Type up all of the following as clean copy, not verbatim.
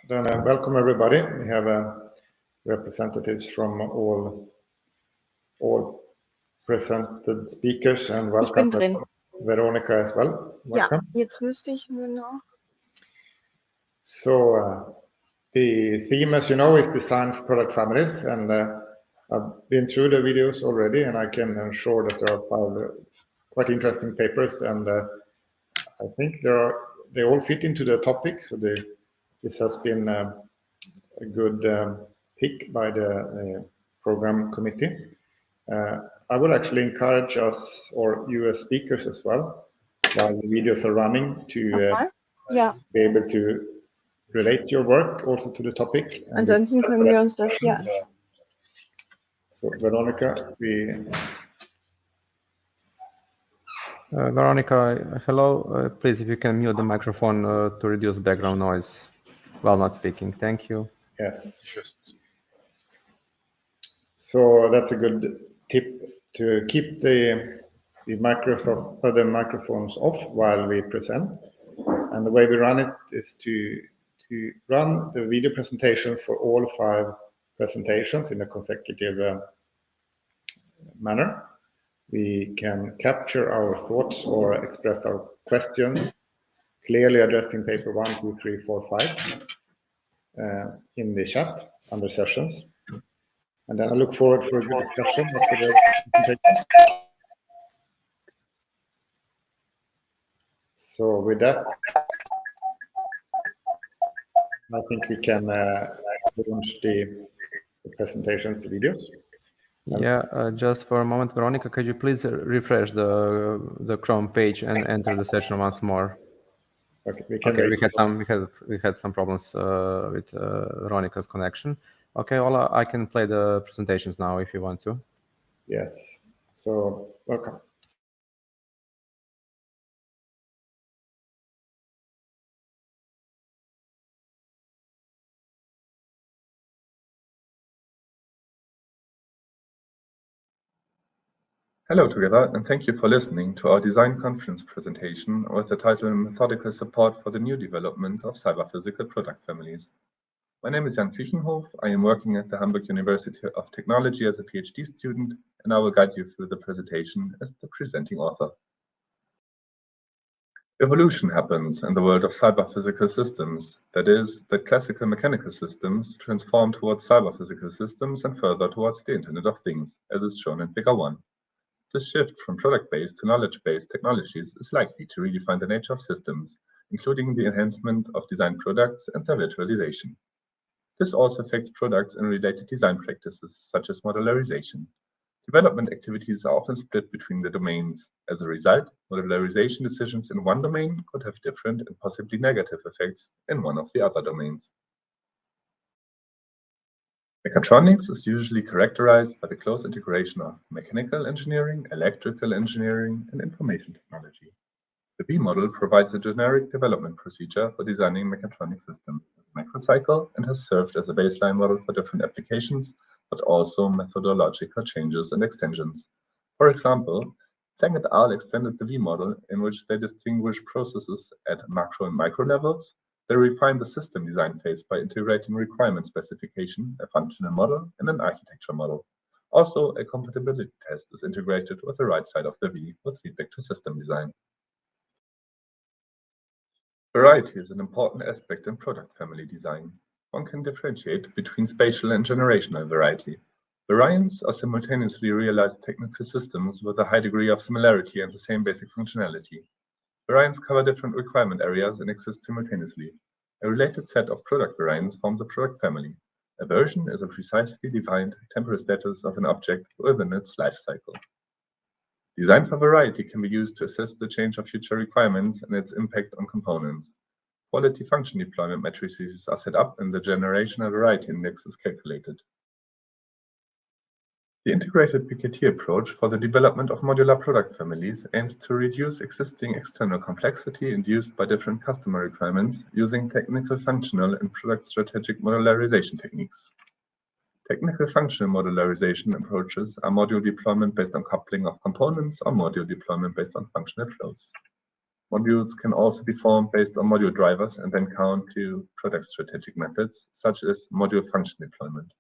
Then welcome everybody. We have representatives from all presented speakers and Ich bin welcome drin. Veronica as well. Welcome. Ja, jetzt müsste ich nur noch. So the theme, as you know, is design for product families, and I've been through the videos already, and I can ensure that there are 5 quite interesting papers, and I think they all fit into the topic. So this has been a good pick by the program committee. I would actually encourage us or you as speakers as well, while the videos are running, to be able to relate your work also to the topic. Ansonsten können wir uns das hier. So Veronica, Veronica, hello. Please, if you can mute the microphone to reduce background noise while not speaking. Thank you. Yes. So that's a good tip to keep the microphones off while we present. And the way we run it is to run the video presentations for all 5 presentations in a consecutive manner. We can capture our thoughts or express our questions, clearly addressing paper 1, 2, 3, 4, 5 in the chat under sessions. And then I look forward for a good discussion after the presentation. So with that, I think we can launch the presentation, the videos. Yeah, just for a moment, Veronica, could you please refresh the Chrome page and enter the session once more? Okay, we had some problems with Veronica's connection. Okay, Ola, I can play the presentations now if you want to. Yes. So welcome. Hello together, and thank you for listening to our design conference presentation with the title Methodical Support for the New Development of Cyber-Physical Product Families. My name is Jan Küchenhof. I am working at the Hamburg University of Technology as a PhD student, and I will guide you through the presentation as the presenting author. Evolution happens in the world of cyber-physical systems. That is, that classical mechanical systems transform towards cyber-physical systems and further towards the Internet of Things, as is shown in Figure 1. This shift from product-based to knowledge-based technologies is likely to redefine the nature of systems, including the enhancement of design products and their virtualization. This also affects products and related design practices, such as modularization. Development activities are often split between the domains. As a result, modularization decisions in one domain could have different and possibly negative effects in one of the other domains. Mechatronics is usually characterized by the close integration of mechanical engineering, electrical engineering, and information technology. The V model provides a generic development procedure for designing mechatronic systems, microcycle, and has served as a baseline model for different applications, but also methodological changes and extensions. For example, Zhang et al. Extended the V model in which they distinguish processes at macro and micro levels. They refine the system design phase by integrating requirement specification, a functional model, and an architecture model. Also, a compatibility test is integrated with the right side of the V with feedback to system design. Variety is an important aspect in product family design. One can differentiate between spatial and generational variety. Variants are simultaneously realized technical systems with a high degree of similarity and the same basic functionality. Variants cover different requirement areas and exist simultaneously. A related set of product variants forms a product family. A version is a precisely defined temporal status of an object within its life cycle. Design for variety can be used to assess the change of future requirements and its impact on components. Quality function deployment matrices are set up and the generational variety index is calculated. The integrated PKT approach for the development of modular product families aims to reduce existing external complexity induced by different customer requirements using technical, functional, and product strategic modularization techniques. Technical functional modularization approaches are module deployment based on coupling of components or module deployment based on functional flows. Modules can also be formed based on module drivers and then count to product strategic methods, such as module function deployment.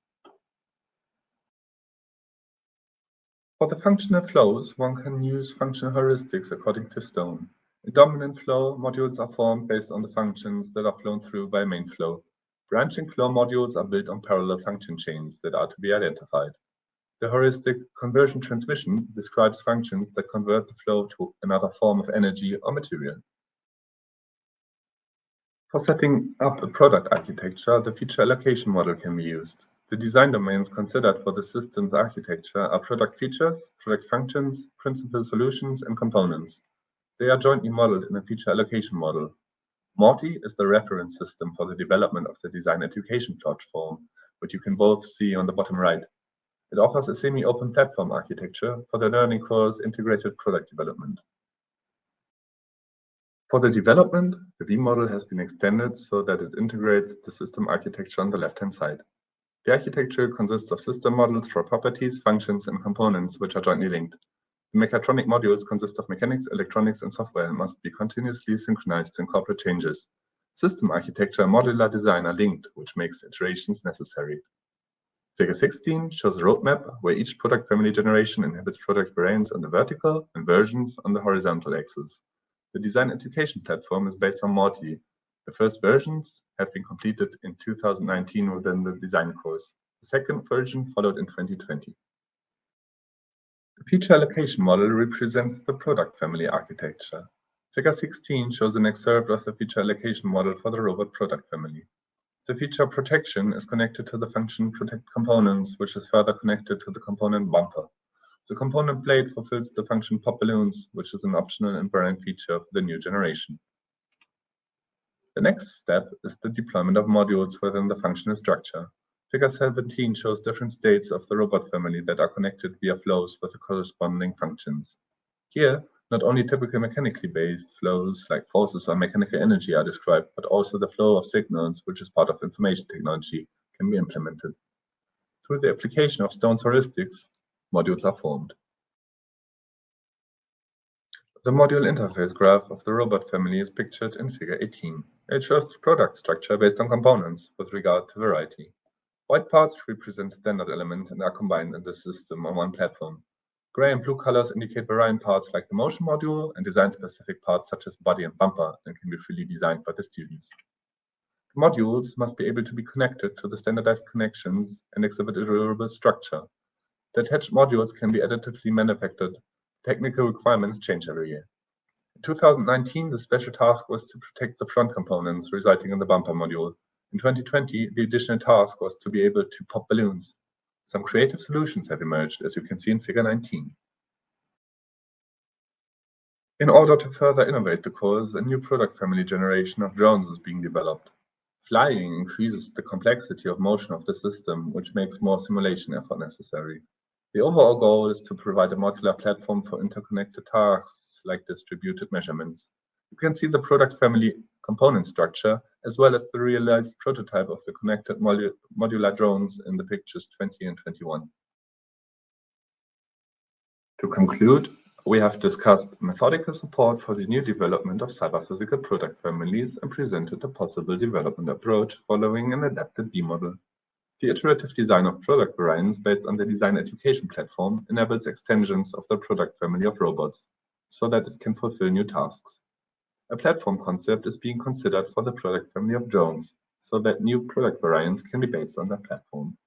For the functional flows, one can use functional heuristics according to Stone. In dominant flow, modules are formed based on the functions that are flown through by a main flow. Branching flow modules are built on parallel function chains that are to be identified. The heuristic conversion transmission describes functions that convert the flow to another form of energy or material. For setting up a product architecture, the feature allocation model can be used. The design domains considered for the system's architecture are product features, product functions, principal solutions, and components. They are jointly modeled in a feature allocation model. MORTI is the reference system for the development of the design education platform, which you can both see on the bottom right. It offers a semi-open platform architecture for the learning course integrated product development. For the development, the V model has been extended so that it integrates the system architecture on the left-hand side. The architecture consists of system models for properties, functions, and components which are jointly linked. The mechatronic modules consist of mechanics, electronics, and software and must be continuously synchronized to incorporate changes. System architecture and modular design are linked, which makes iterations necessary. Figure 16 shows a roadmap where each product family generation inhabits product variants on the vertical and versions on the horizontal axis. The design education platform is based on MORTI. The first versions have been completed in 2019 within the design course. The second version followed in 2020. The feature allocation model represents the product family architecture. Figure 16 shows an excerpt of the feature allocation model for the robot product family. The feature protection is connected to the function protect components, which is further connected to the component bumper. The component blade fulfills the function pop balloons, which is an optional and variant feature of the new generation. The next step is the deployment of modules within the functional structure. Figure 17 shows different states of the robot family that are connected via flows with the corresponding functions. Here, not only typical mechanically based flows like forces or mechanical energy are described, but also the flow of signals, which is part of information technology, can be implemented. Through the application of Stone's heuristics, modules are formed. The module interface graph of the robot family is pictured in Figure 18. It shows the product structure based on components with regard to variety. White parts represent standard elements and are combined in the system on one platform. Gray and blue colors indicate variant parts like the motion module and design-specific parts such as body and bumper and can be freely designed by the students. The modules must be able to be connected to the standardized connections and exhibit a durable structure. The attached modules can be additively manufactured. Technical requirements change every year. In 2019, the special task was to protect the front components resulting in the bumper module. In 2020, the additional task was to be able to pop balloons. Some creative solutions have emerged, as you can see in Figure 19. In order to further innovate the course, a new product family generation of drones is being developed. Flying increases the complexity of motion of the system, which makes more simulation effort necessary. The overall goal is to provide a modular platform for interconnected tasks like distributed measurements. You can see the product family component structure as well as the realized prototype of the connected modular drones in the pictures 20 and 21. To conclude, we have discussed methodical support for the new development of cyber-physical product families and presented a possible development approach following an adapted B model. The iterative design of product variants based on the design education platform enables extensions of the product family of robots so that it can fulfill new tasks. A platform concept is being considered for the product family of drones so that new product variants can be based on that platform.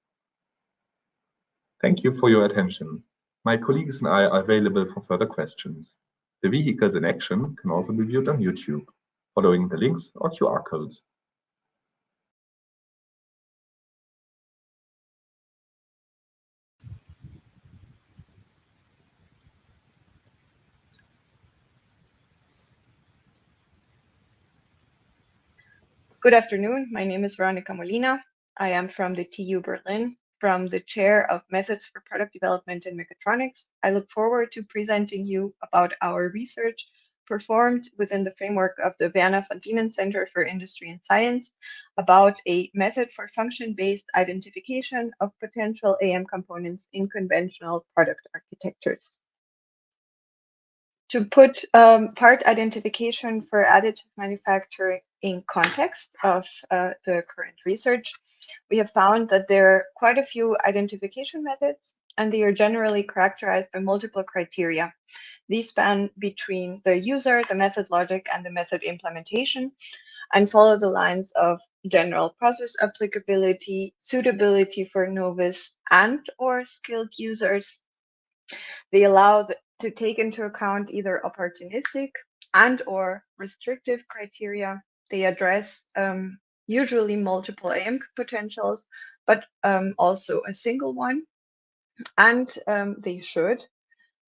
Thank you for your attention. My colleagues and I are available for further questions. The vehicles in action can also be viewed on YouTube, following the links or QR codes. Good afternoon. My name is Veronica Molina. I am from the TU Berlin, from the chair of Methods for Product Development and Mechatronics. I look forward to presenting you about our research performed within the framework of the Werner von Siemens Center for Industry and Science about a method for function-based identification of potential AM components in conventional product architectures. To put part identification for additive manufacturing in context of the current research, we have found that there are quite a few identification methods, and they are generally characterized by multiple criteria. These span between the user, the method logic, and the method implementation, and follow the lines of general process applicability, suitability for novice and/or skilled users. They allow to take into account either opportunistic and/or restrictive criteria. They address usually multiple AM potentials, but also a single one. And they should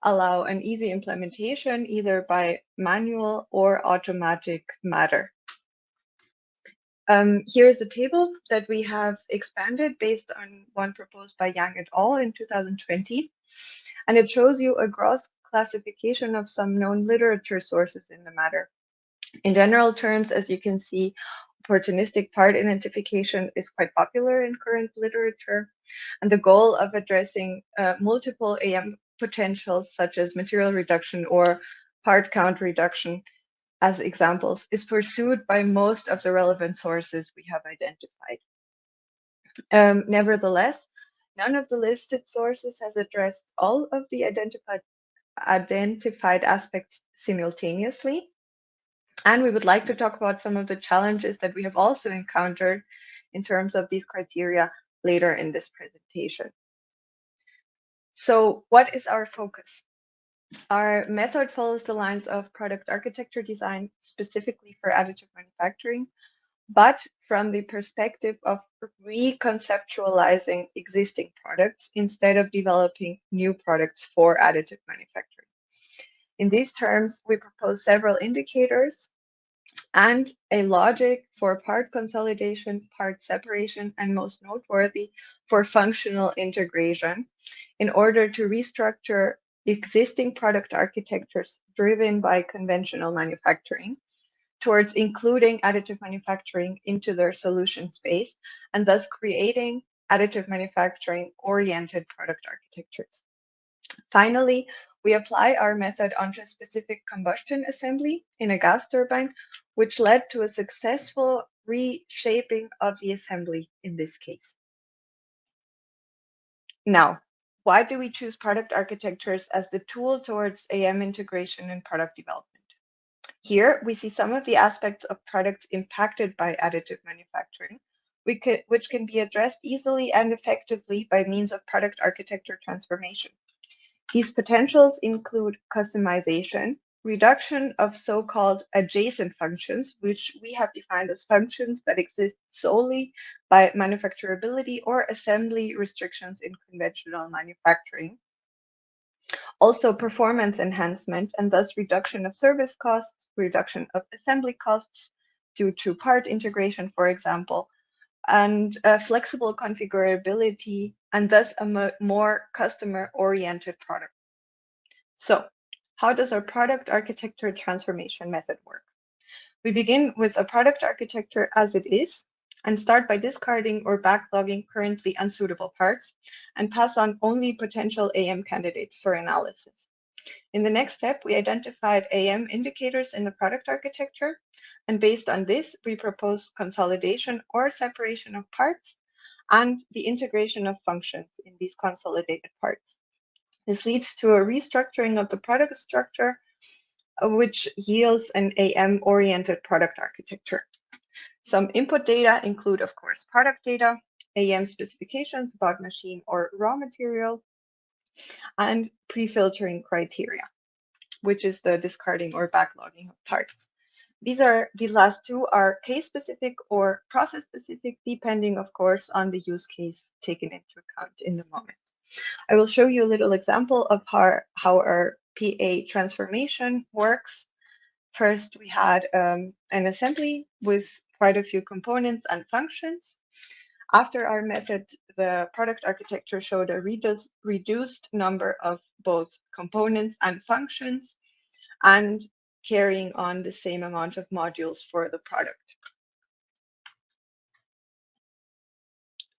allow an easy implementation either by manual or automatic matter. Here's a table that we have expanded based on one proposed by Yang et al. In 2020. And it shows you a gross classification of some known literature sources in the matter. In general terms, as you can see, opportunistic part identification is quite popular in current literature. And the goal of addressing multiple AM potentials, such as material reduction or part count reduction, as examples, is pursued by most of the relevant sources we have identified. Nevertheless, none of the listed sources has addressed all of the identified aspects simultaneously. And we would like to talk about some of the challenges that we have also encountered in terms of these criteria later in this presentation. So what is our focus? Our method follows the lines of product architecture design specifically for additive manufacturing, but from the perspective of reconceptualizing existing products instead of developing new products for additive manufacturing. In these terms, we propose several indicators and a logic for part consolidation, part separation, and most noteworthy, for functional integration in order to restructure existing product architectures driven by conventional manufacturing towards including additive manufacturing into their solution space, and thus creating additive manufacturing oriented product architectures. Finally, we apply our method onto a specific combustion assembly in a gas turbine, which led to a successful reshaping of the assembly in this case. Now, why do we choose product architectures as the tool towards AM integration and product development? Here, we see some of the aspects of products impacted by additive manufacturing, which can be addressed easily and effectively by means of product architecture transformation. These potentials include customization, reduction of so-called adjacent functions, which we have defined as functions that exist solely by manufacturability or assembly restrictions in conventional manufacturing. Also, performance enhancement and thus reduction of service costs, reduction of assembly costs due to part integration, for example, and flexible configurability, and thus a more customer-oriented product. So, how does our product architecture transformation method work? We begin with a product architecture as it is, and start by discarding or backlogging currently unsuitable parts, and pass on only potential AM candidates for analysis. In the next step, we identified AM indicators in the product architecture, and based on this, we propose consolidation or separation of parts and the integration of functions in these consolidated parts. This leads to a restructuring of the product structure, which yields an AM-oriented product architecture. Some input data include, of course, product data, AM specifications about machine or raw material, and pre-filtering criteria, which is the discarding or backlogging of parts. These last two are case-specific or process-specific, depending, of course, on the use case taken into account in the moment. I will show you a little example of how our PA transformation works. First, we had an assembly with quite a few components and functions. After our method, the product architecture showed a reduced number of both components and functions, and carrying on the same amount of modules for the product.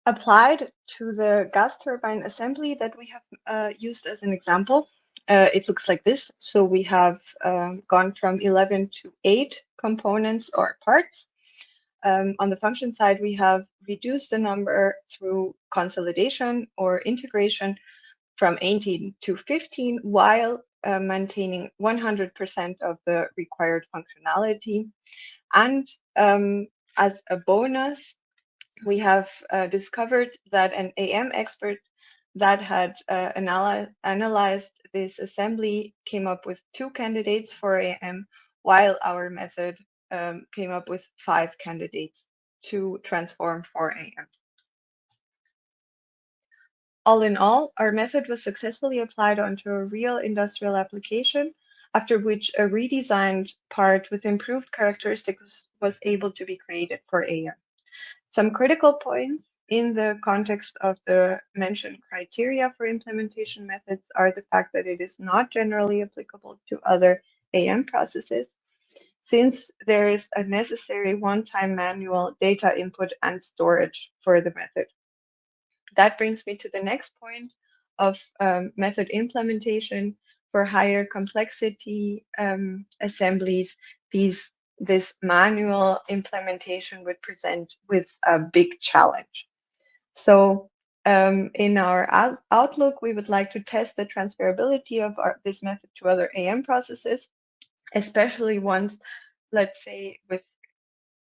Applied to the gas turbine assembly that we have used as an example, it looks like this. So we have gone from 11 to 8 components or parts. On the function side, we have reduced the number through consolidation or integration from 18 to 15 while maintaining 100% of the required functionality. And as a bonus, we have discovered that an AM expert that had analyzed this assembly came up with 2 candidates for AM, while our method came up with 5 candidates to transform for AM. All in all, our method was successfully applied onto a real industrial application, after which a redesigned part with improved characteristics was able to be created for AM. Some critical points in the context of the mentioned criteria for implementation methods are the fact that it is not generally applicable to other AM processes, since there is a necessary one-time manual data input and storage for the method. That brings me to the next point of method implementation. For higher complexity assemblies, this manual implementation would present with a big challenge. So in our outlook, we would like to test the transferability of this method to other AM processes, especially ones, let's say, with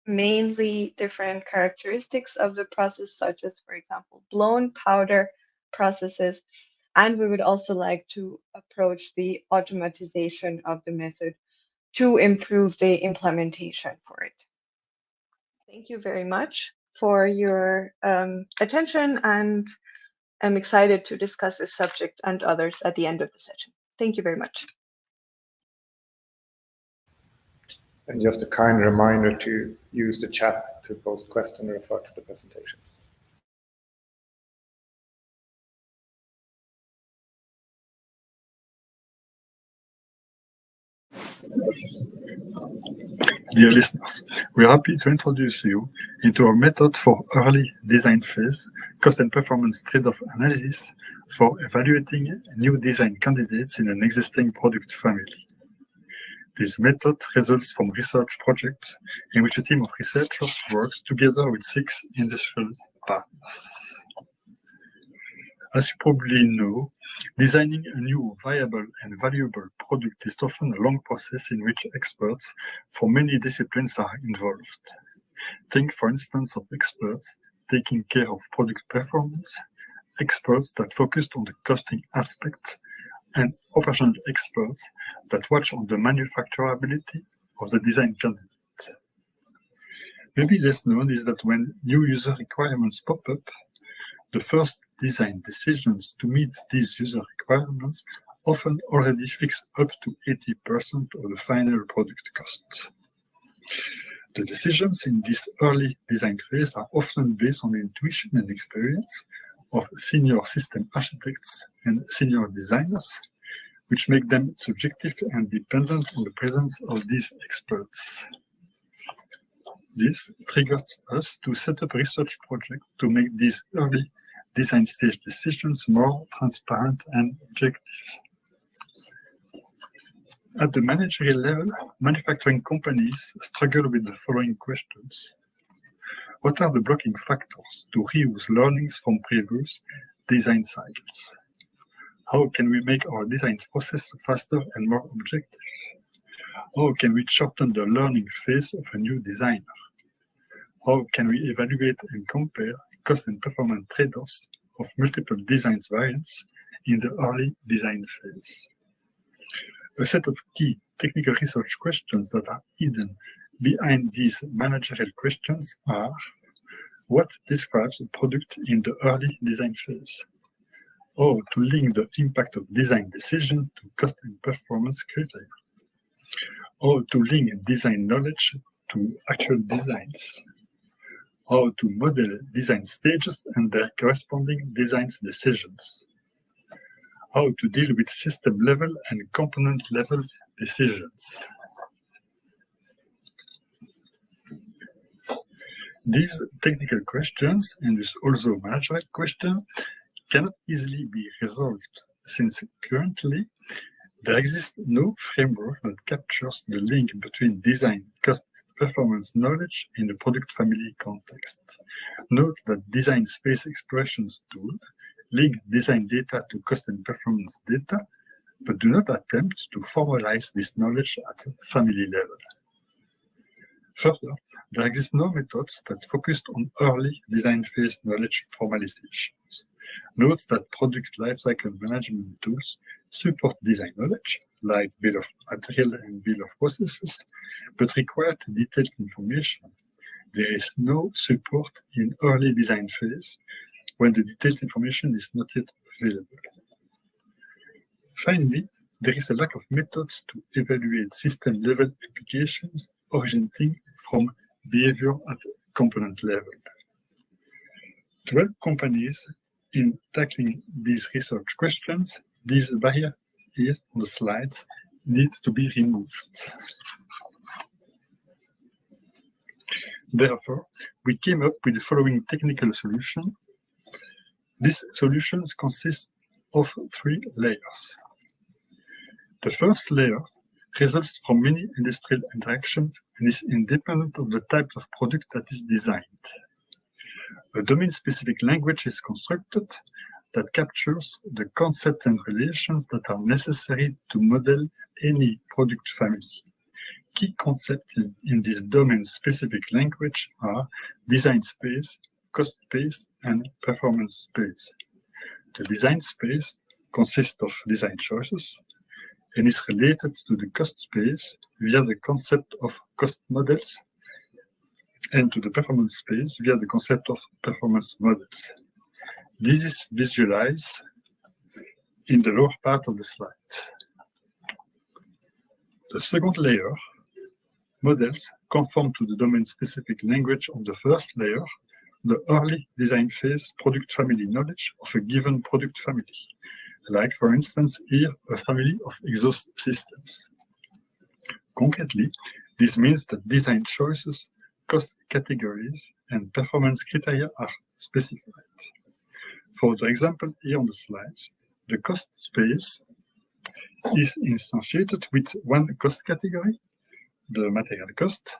mainly different characteristics of the process, such as, for example, blown powder processes. And we would also like to approach the automatization of the method to improve the implementation for it. Thank you very much for your attention, and I'm excited to discuss this subject and others at the end of the session. Thank you very much. And just a kind reminder to use the chat to post questions and refer to the presentation. Dear listeners, we are happy to introduce you into our method for early design phase cost and performance trade-off analysis for evaluating new design candidates in an existing product family. This method results from research projects in which a team of researchers works together with 6 industrial partners. As you probably know, designing a new viable and valuable product is often a long process in which experts from many disciplines are involved. Think, for instance, of experts taking care of product performance, experts that focused on the costing aspects, and operational experts that watch on the manufacturability of the design candidate. Maybe less known is that when new user requirements pop up, the first design decisions to meet these user requirements often already fix up to 80% of the final product cost. The decisions in this early design phase are often based on the intuition and experience of senior system architects and senior designers, which make them subjective and dependent on the presence of these experts. This triggers us to set up a research project to make these early design stage decisions more transparent and objective. At the managerial level, manufacturing companies struggle with the following questions. What are the blocking factors to reuse learnings from previous design cycles? How can we make our design process faster and more objective? How can we shorten the learning phase of a new designer? How can we evaluate and compare cost and performance trade-offs of multiple design variants in the early design phase? A set of key technical research questions that are hidden behind these managerial questions are: what describes a product in the early design phase? How to link the impact of design decision to cost and performance criteria? How to link design knowledge to actual designs? How to model design stages and their corresponding design decisions? How to deal with system level and component level decisions? These technical questions, and thus also managerial questions, cannot easily be resolved, since currently There exists no framework that captures the link between design, cost, and performance knowledge in the product family context. Note that design space expressions tool link design data to cost and performance data, but do not attempt to formalize this knowledge at a family level. Further, there exist no methods that focused on early design phase knowledge formalizations. Note that product lifecycle management tools support design knowledge, like bill of material and bill of processes, but require detailed information. There is no support in early design phase when the detailed information is not yet available. Finally, there is a lack of methods to evaluate system-level applications originating from behavior at component level. 12 companies in tackling these research questions. This barrier here on the slides needs to be removed. Therefore, we came up with the following technical solution. These solutions consist of 3 layers. The first layer results from many industrial interactions and is independent of the type of product that is designed. A domain-specific language is constructed that captures the concepts and relations that are necessary to model any product family. Key concepts in this domain-specific language are design space, cost space, and performance space. The design space consists of design choices and is related to the cost space via the concept of cost models, and to the performance space via the concept of performance models. This is visualized in the lower part of the slide. The second layer, models, conform to the domain-specific language of the first layer, the early design phase product family knowledge of a given product family, like, for instance, here, a family of exhaust systems. Concretely, this means that design choices, cost categories, and performance criteria are specified. For the example here on the slides, the cost space is instantiated with one cost category, the material cost.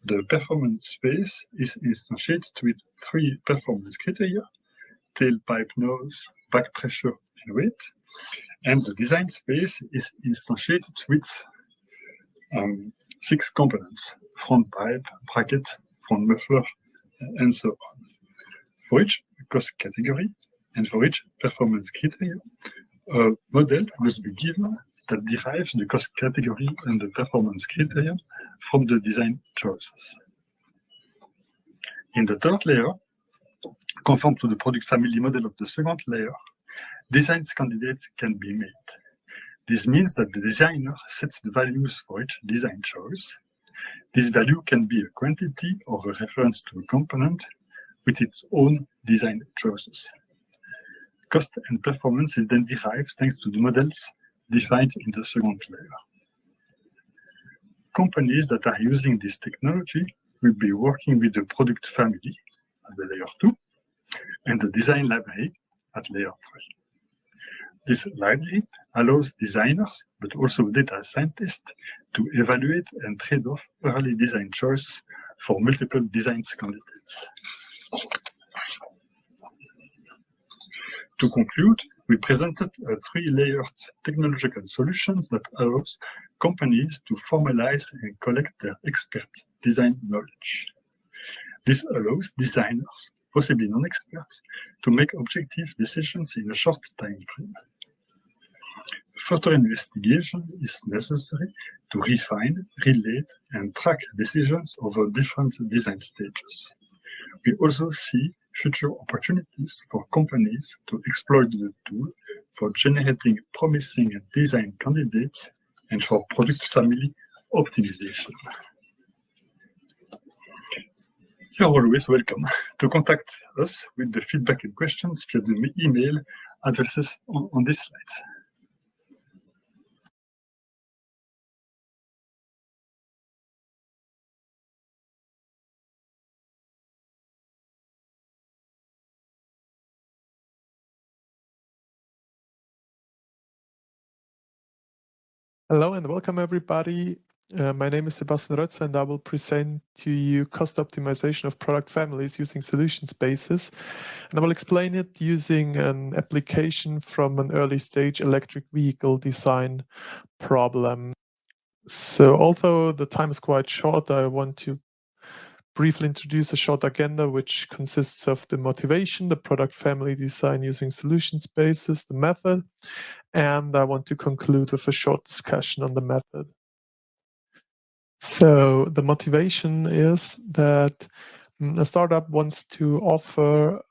The performance space is instantiated with 3 performance criteria, tailpipe nose, back pressure, and weight. And the design space is instantiated with 6 components: front pipe, bracket, front muffler, and so on. For each cost category and for each performance criteria, a model must be given that derives the cost category and the performance criteria from the design choices. In the third layer, conform to the product family model of the second layer, design candidates can be made. This means that the designer sets the values for each design choice. This value can be a quantity or a reference to a component with its own design choices. Cost and performance is then derived thanks to the models defined in the second layer. Companies that are using this technology will be working with the product family at the layer 2 and the design library at layer 3. This library allows designers, but also data scientists, to evaluate and trade off early design choices for multiple design candidates. To conclude, we presented a 3-layered technological solutions that allows companies to formalize and collect their expert design knowledge. This allows designers, possibly non-experts, to make objective decisions in a short time frame. Further investigation is necessary to refine, relate, and track decisions over different design stages. We also see future opportunities for companies to exploit the tool for generating promising design candidates and for product family optimization. You're always welcome to contact us with the feedback and questions via the email addresses on this slide. Hello and welcome everybody. My name is Sebastian and I will present to you cost optimization of product families using solution spaces. And I will explain it using an application from an early stage electric vehicle design problem. So although the time is quite short, I want to briefly introduce a short agenda which consists of the motivation, the product family design using solution spaces, the method, and I want to conclude with a short discussion on the method. So the motivation is that a startup wants to offer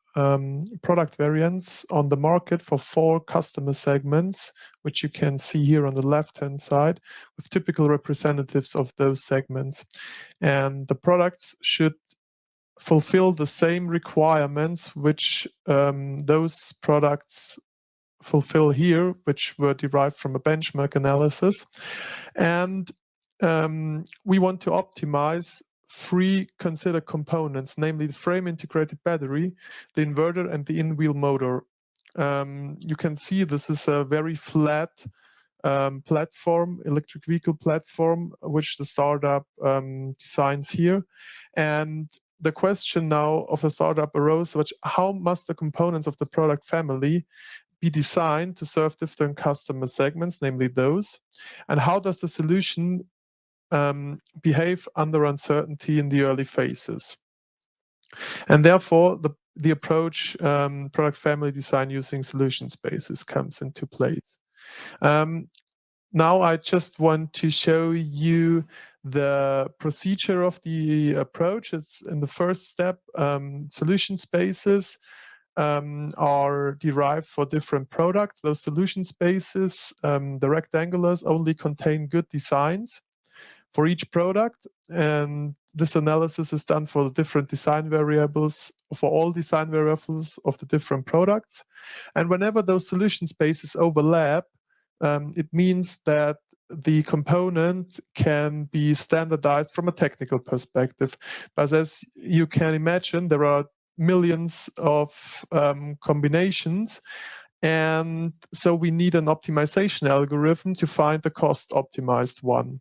product variants on the market for 4 customer segments, which you can see here on the left-hand side, with typical representatives of those segments. And the products should fulfill the same requirements which those products fulfill here, which were derived from a benchmark analysis. And we want to optimize 3 considered components, namely the frame integrated battery, the inverter, and the in-wheel motor. You can see this is a very flat platform, electric vehicle platform, which the startup designs here. And the question now of the startup arose, how must the components of the product family be designed to serve different customer segments, namely those, and how does the solution behave under uncertainty in the early phases? And therefore, the approach product family design using solution spaces comes into place. Now I just want to show you the procedure of the approach. It's in the first step, solution spaces are derived for different products. Those solution spaces, the rectangulars, only contain good designs for each product, and this analysis is done for the different design variables, for all design variables of the different products. And whenever those solution spaces overlap, it means that the component can be standardized from a technical perspective. But as you can imagine, there are millions of combinations, and so we need an optimization algorithm to find the cost optimized one.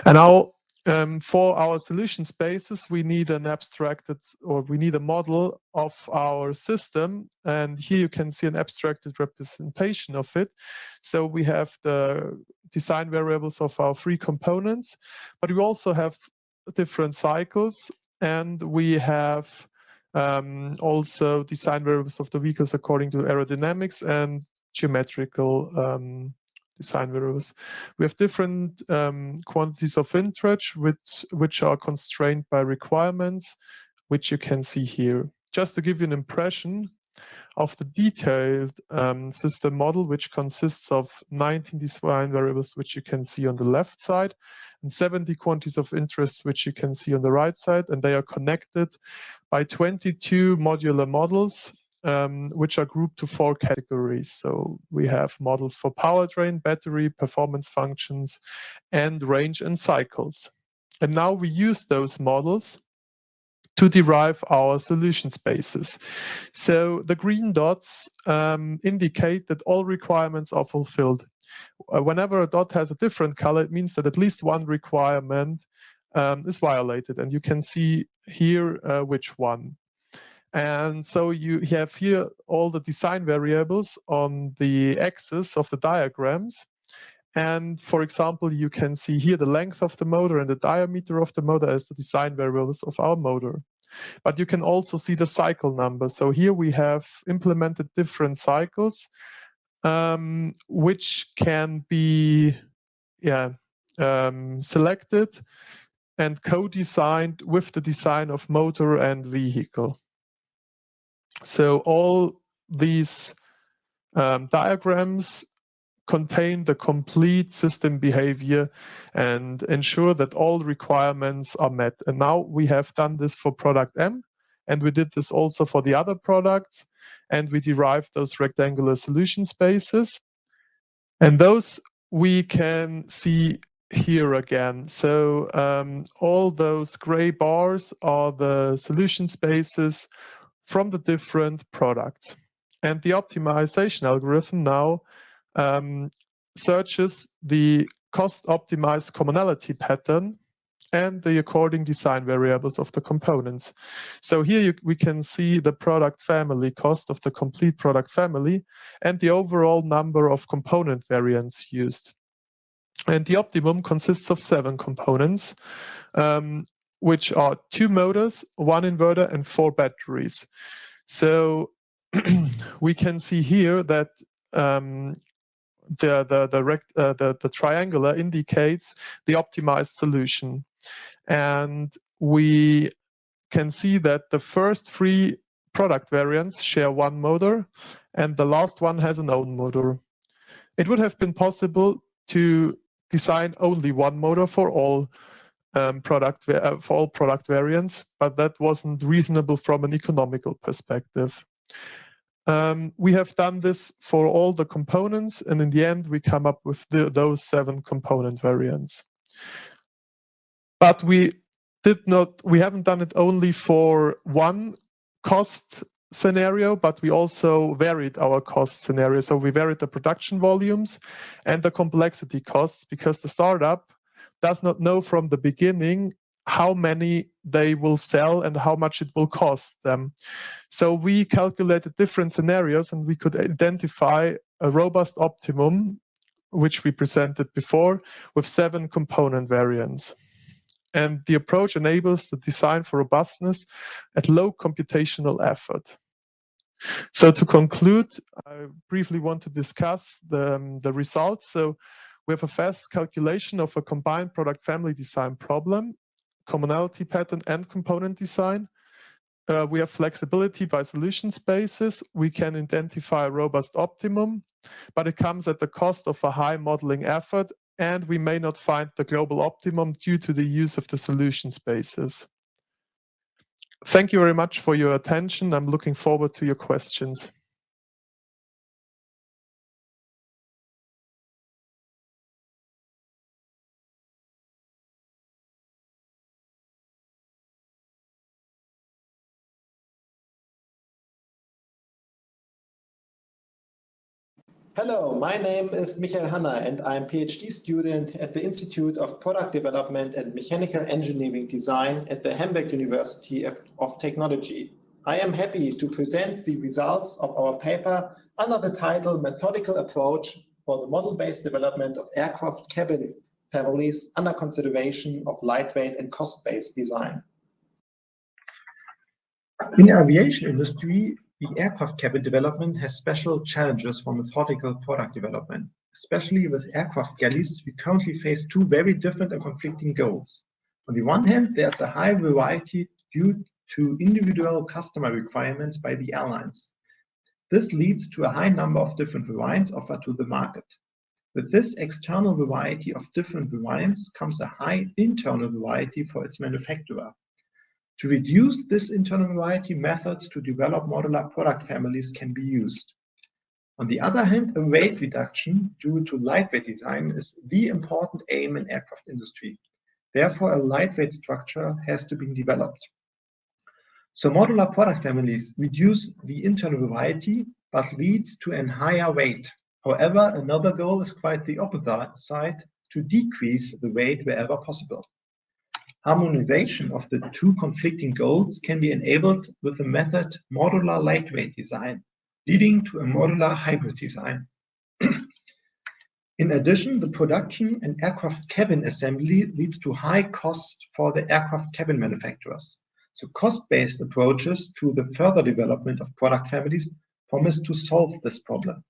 And now for our solution spaces, we need an abstracted, or we need a model of our system. And here you can see an abstracted representation of it. So we have the design variables of our 3 components, but we also have different cycles, and we have also design variables of the vehicles according to aerodynamics and geometrical design variables. We have different quantities of interest which are constrained by requirements, which you can see here. Just to give you an impression of the detailed system model, which consists of 19 design variables, which you can see on the left side, and 70 quantities of interest, which you can see on the right side, and they are connected by 22 modular models, which are grouped to 4 categories. So we have models for powertrain, battery, performance functions, and range and cycles. And now we use those models to derive our solution spaces. So the green dots indicate that all requirements are fulfilled. Whenever a dot has a different color, it means that at least one requirement is violated. And you can see here which one. And so you have here all the design variables on the axis of the diagrams. And for example, you can see here the length of the motor and the diameter of the motor as the design variables of our motor. But you can also see the cycle number. So here we have implemented different cycles, which can be selected and co-designed with the design of motor and vehicle. So all these diagrams contain the complete system behavior and ensure that all requirements are met. And now we have done this for product M, and we did this also for the other products, and we derived those rectangular solution spaces. And those we can see here again. So all those gray bars are the solution spaces from the different products. And the optimization algorithm now searches the cost-optimized commonality pattern and the according design variables of the components. So here we can see the product family cost of the complete product family and the overall number of component variants used. And the optimum consists of 7 components, which are 2 motors, 1 inverter, and 4 batteries. So we can see here that the triangular indicates the optimized solution. And we can see that the first 3 product variants share 1 motor, and the last one has an own motor. It would have been possible to design only 1 motor for all product variants, but that wasn't reasonable from an economical perspective. We have done this for all the components, and in the end, we come up with those 7 component variants. But we haven't done it only for one cost scenario, but we also varied our cost scenario. So we varied the production volumes and the complexity costs, because the startup does not know from the beginning how many they will sell and how much it will cost them. So we calculated different scenarios, and we could identify a robust optimum, which we presented before, with 7 component variants. And the approach enables the design for robustness at low computational effort. So to conclude, I briefly want to discuss the results. So we have a fast calculation of a combined product family design problem, commonality pattern, and component design. We have flexibility by solution spaces. We can identify a robust optimum, but it comes at the cost of a high modeling effort, and we may not find the global optimum due to the use of the solution spaces. Thank you very much for your attention. I'm looking forward to your questions. Hello, my name is Michel and I'm a PhD student at the Institute of Product Development and Mechanical Engineering Design at the Hamburg University of Technology. I am happy to present the results of our paper under the title Methodical Approach for the Model-Based Development of Aircraft Cabin Families under Consideration of Lightweight and Cost-Based Design. In the aviation industry, the aircraft cabin development has special challenges for methodical product development. Especially with aircraft galleys, we currently face 2 very different and conflicting goals. On the one hand, there's a high variety due to individual customer requirements by the airlines. This leads to a high number of different variants offered to the market. With this external variety of different variants comes a high internal variety for its manufacturer. To reduce this internal variety, methods to develop modular product families can be used. On the other hand, a weight reduction due to lightweight design is the important aim in aircraft industry. Therefore, a lightweight structure has to be developed. So modular product families reduce the internal variety, but leads to a higher weight. However, another goal is quite the opposite side, to decrease the weight wherever possible. Harmonization of the 2 conflicting goals can be enabled with the method modular lightweight design, leading to a modular hybrid design. In addition, the production and aircraft cabin assembly leads to high cost for the aircraft cabin manufacturers. So cost-based approaches to the further development of product families promise to solve this problem.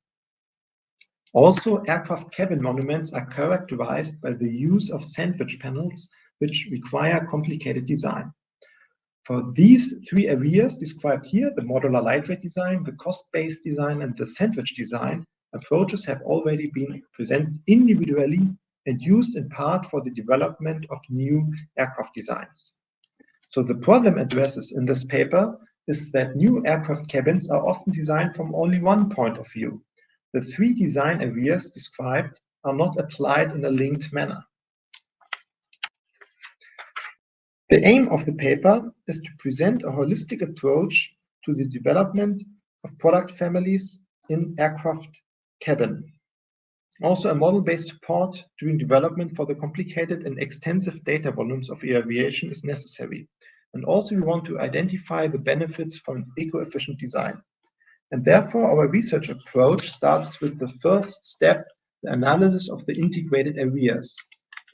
Also, aircraft cabin monuments are characterized by the use of sandwich panels, which require complicated design. For these 3 areas described here, the modular lightweight design, the cost-based design, and the sandwich design, approaches have already been presented individually and used in part for the development of new aircraft designs. So the problem addressed in this paper is that new aircraft cabins are often designed from only one point of view. The 3 design areas described are not applied in a linked manner. The aim of the paper is to present a holistic approach to the development of product families in aircraft cabin. Also, a model-based support during development for the complicated and extensive data volumes of aviation is necessary. And also, we want to identify the benefits for an eco-efficient design. And therefore, our research approach starts with the first step, the analysis of the integrated areas.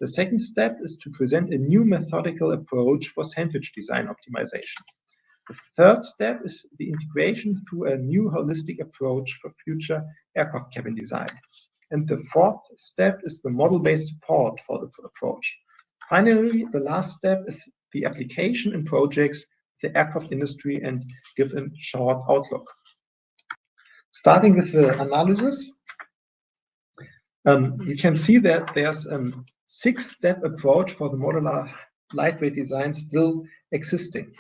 The second step is to present a new methodical approach for sandwich design optimization. The third step is the integration through a new holistic approach for future aircraft cabin design. And the fourth step is the model-based support for the approach. Finally, the last step is the application in projects, the aircraft industry, and give a short outlook. Starting with the analysis, you can see that there's a 6-step approach for the modular lightweight design still existing.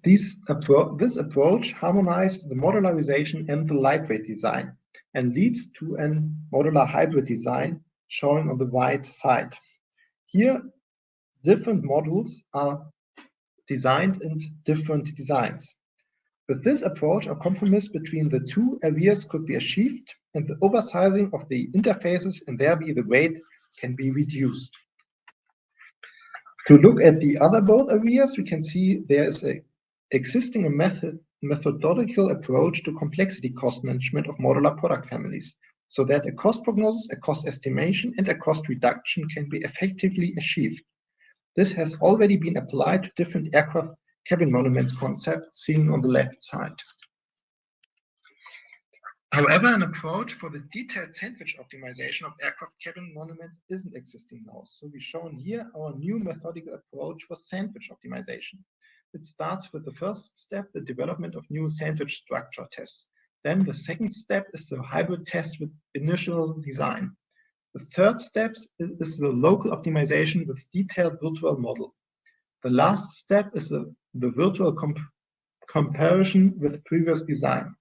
This approach harmonizes the modularization and the lightweight design and leads to a modular hybrid design shown on the right side. Here, different modules are designed in different designs. With this approach, a compromise between the two areas could be achieved, and the oversizing of the interfaces and thereby the weight can be reduced. To look at the other both areas, we can see there is a existing methodological approach to complexity cost management of modular product families, so that a cost prognosis, a cost estimation, and a cost reduction can be effectively achieved. This has already been applied to different aircraft cabin monuments concepts seen on the left side. However, an approach for the detailed sandwich optimization of aircraft cabin monuments isn't existing now. So we've shown here our new methodical approach for sandwich optimization. It starts with the first step, the development of new sandwich structure tests. Then the second step is the hybrid test with initial design. The third step is the local optimization with detailed virtual model. The last step is the virtual comparison with previous design.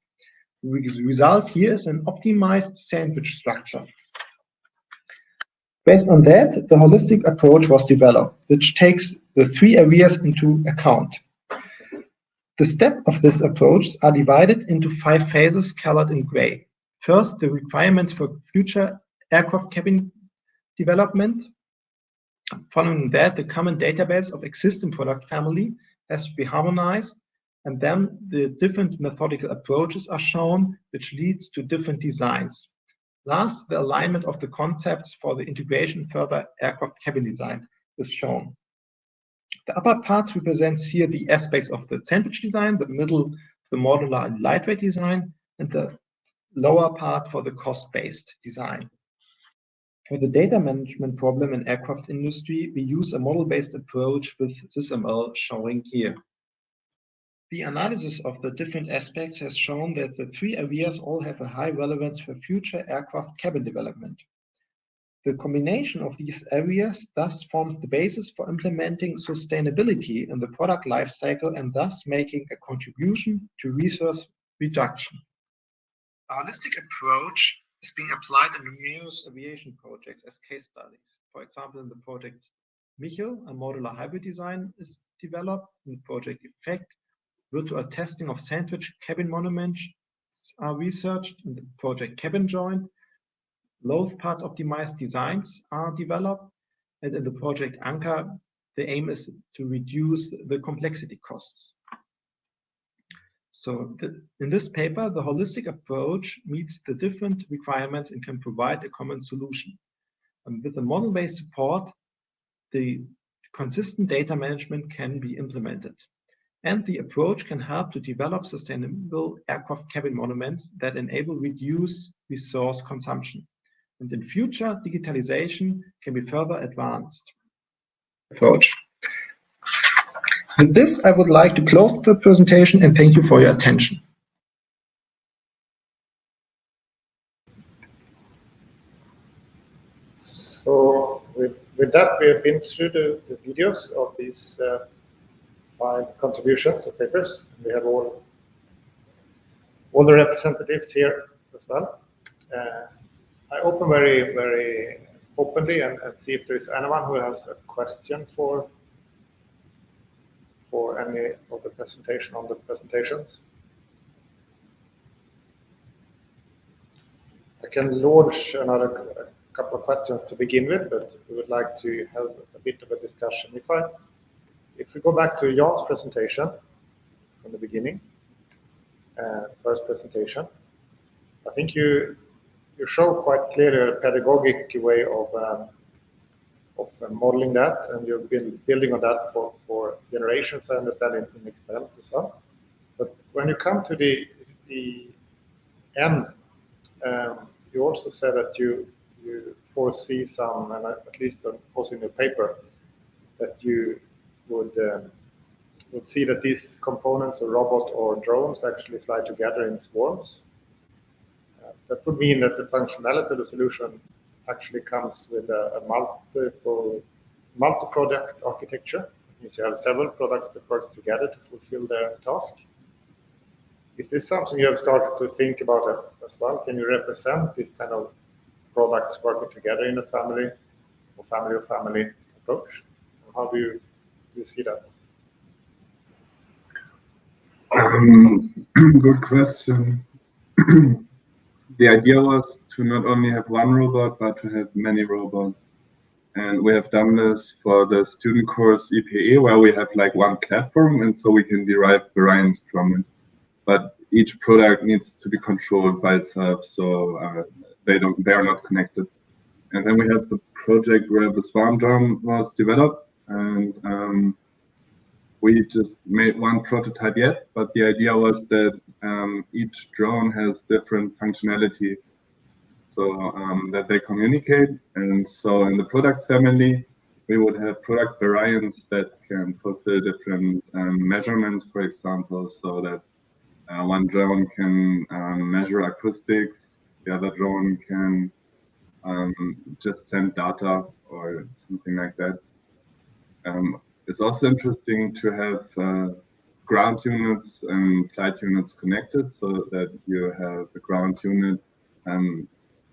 The result here is an optimized sandwich structure. Based on that, the holistic approach was developed, which takes the 3 areas into account. The steps of this approach are divided into 5 phases colored in gray. First, the requirements for future aircraft cabin development. Following that, the common database of existing product family has to be harmonized, and then the different methodical approaches are shown, which leads to different designs. Last, the alignment of the concepts for the integration further aircraft cabin design is shown. The upper part represents here the aspects of the sandwich design, the middle, the modular and lightweight design, and the lower part for the cost-based design. For the data management problem in aircraft industry, we use a model-based approach with SysML showing here. The analysis of the different aspects has shown that the 3 areas all have a high relevance for future aircraft cabin development. The combination of these areas thus forms the basis for implementing sustainability in the product lifecycle and thus making a contribution to resource reduction. A holistic approach is being applied in numerous aviation projects as case studies. For example, in the project Michel, a modular hybrid design is developed. In the project Effect, virtual testing of sandwich cabin monuments are researched. In the project Cabin Joint, load part optimized designs are developed. And in the project Anchor, the aim is to reduce the complexity costs. So in this paper, the holistic approach meets the different requirements and can provide a common solution. And with a model-based support, the consistent data management can be implemented. And the approach can help to develop sustainable aircraft cabin monuments that enable reduced resource consumption. And in future, digitalization can be further advanced. Approach. With this, I would like to close the presentation and thank you for your attention. So with that, we have been through the videos of these 5 contributions of papers. We have all the representatives here as well. I open very, very openly and see if there is anyone who has a question for any of the presentation on the presentations. I can launch another couple of questions to begin with, but we would like to have a bit of a discussion. If we go back to Jan's presentation from the beginning, first presentation, I think you show quite clearly a pedagogic way of modeling that, and you've been building on that for generations, I understand, in experiments as well. But when you come to the end, you also said that you foresee some, and at least also in your paper, that you would see that these components, a robot or drones, actually fly together in swarms. That would mean that the functionality of the solution actually comes with a multi-product architecture. It means you have several products that work together to fulfill their task. Is this something you have started to think about as well? Can you represent this kind of products working together in a family or family approach? How do you see that? Good question. The idea was to not only have one robot, but to have many robots. And we have done this for the student course EPE, where we have like one platform, and so we can derive variants from it. But each product needs to be controlled by itself, so they are not connected. And then we have the project where the swarm drone was developed, and we just made one prototype yet, but the idea was that each drone has different functionality, so that they communicate. And so in the product family, we would have product variants that can fulfill different measurements, for example, so that one drone can measure acoustics, the other drone can just send data or something like that. It's also interesting to have ground units and flight units connected, so that you have the ground unit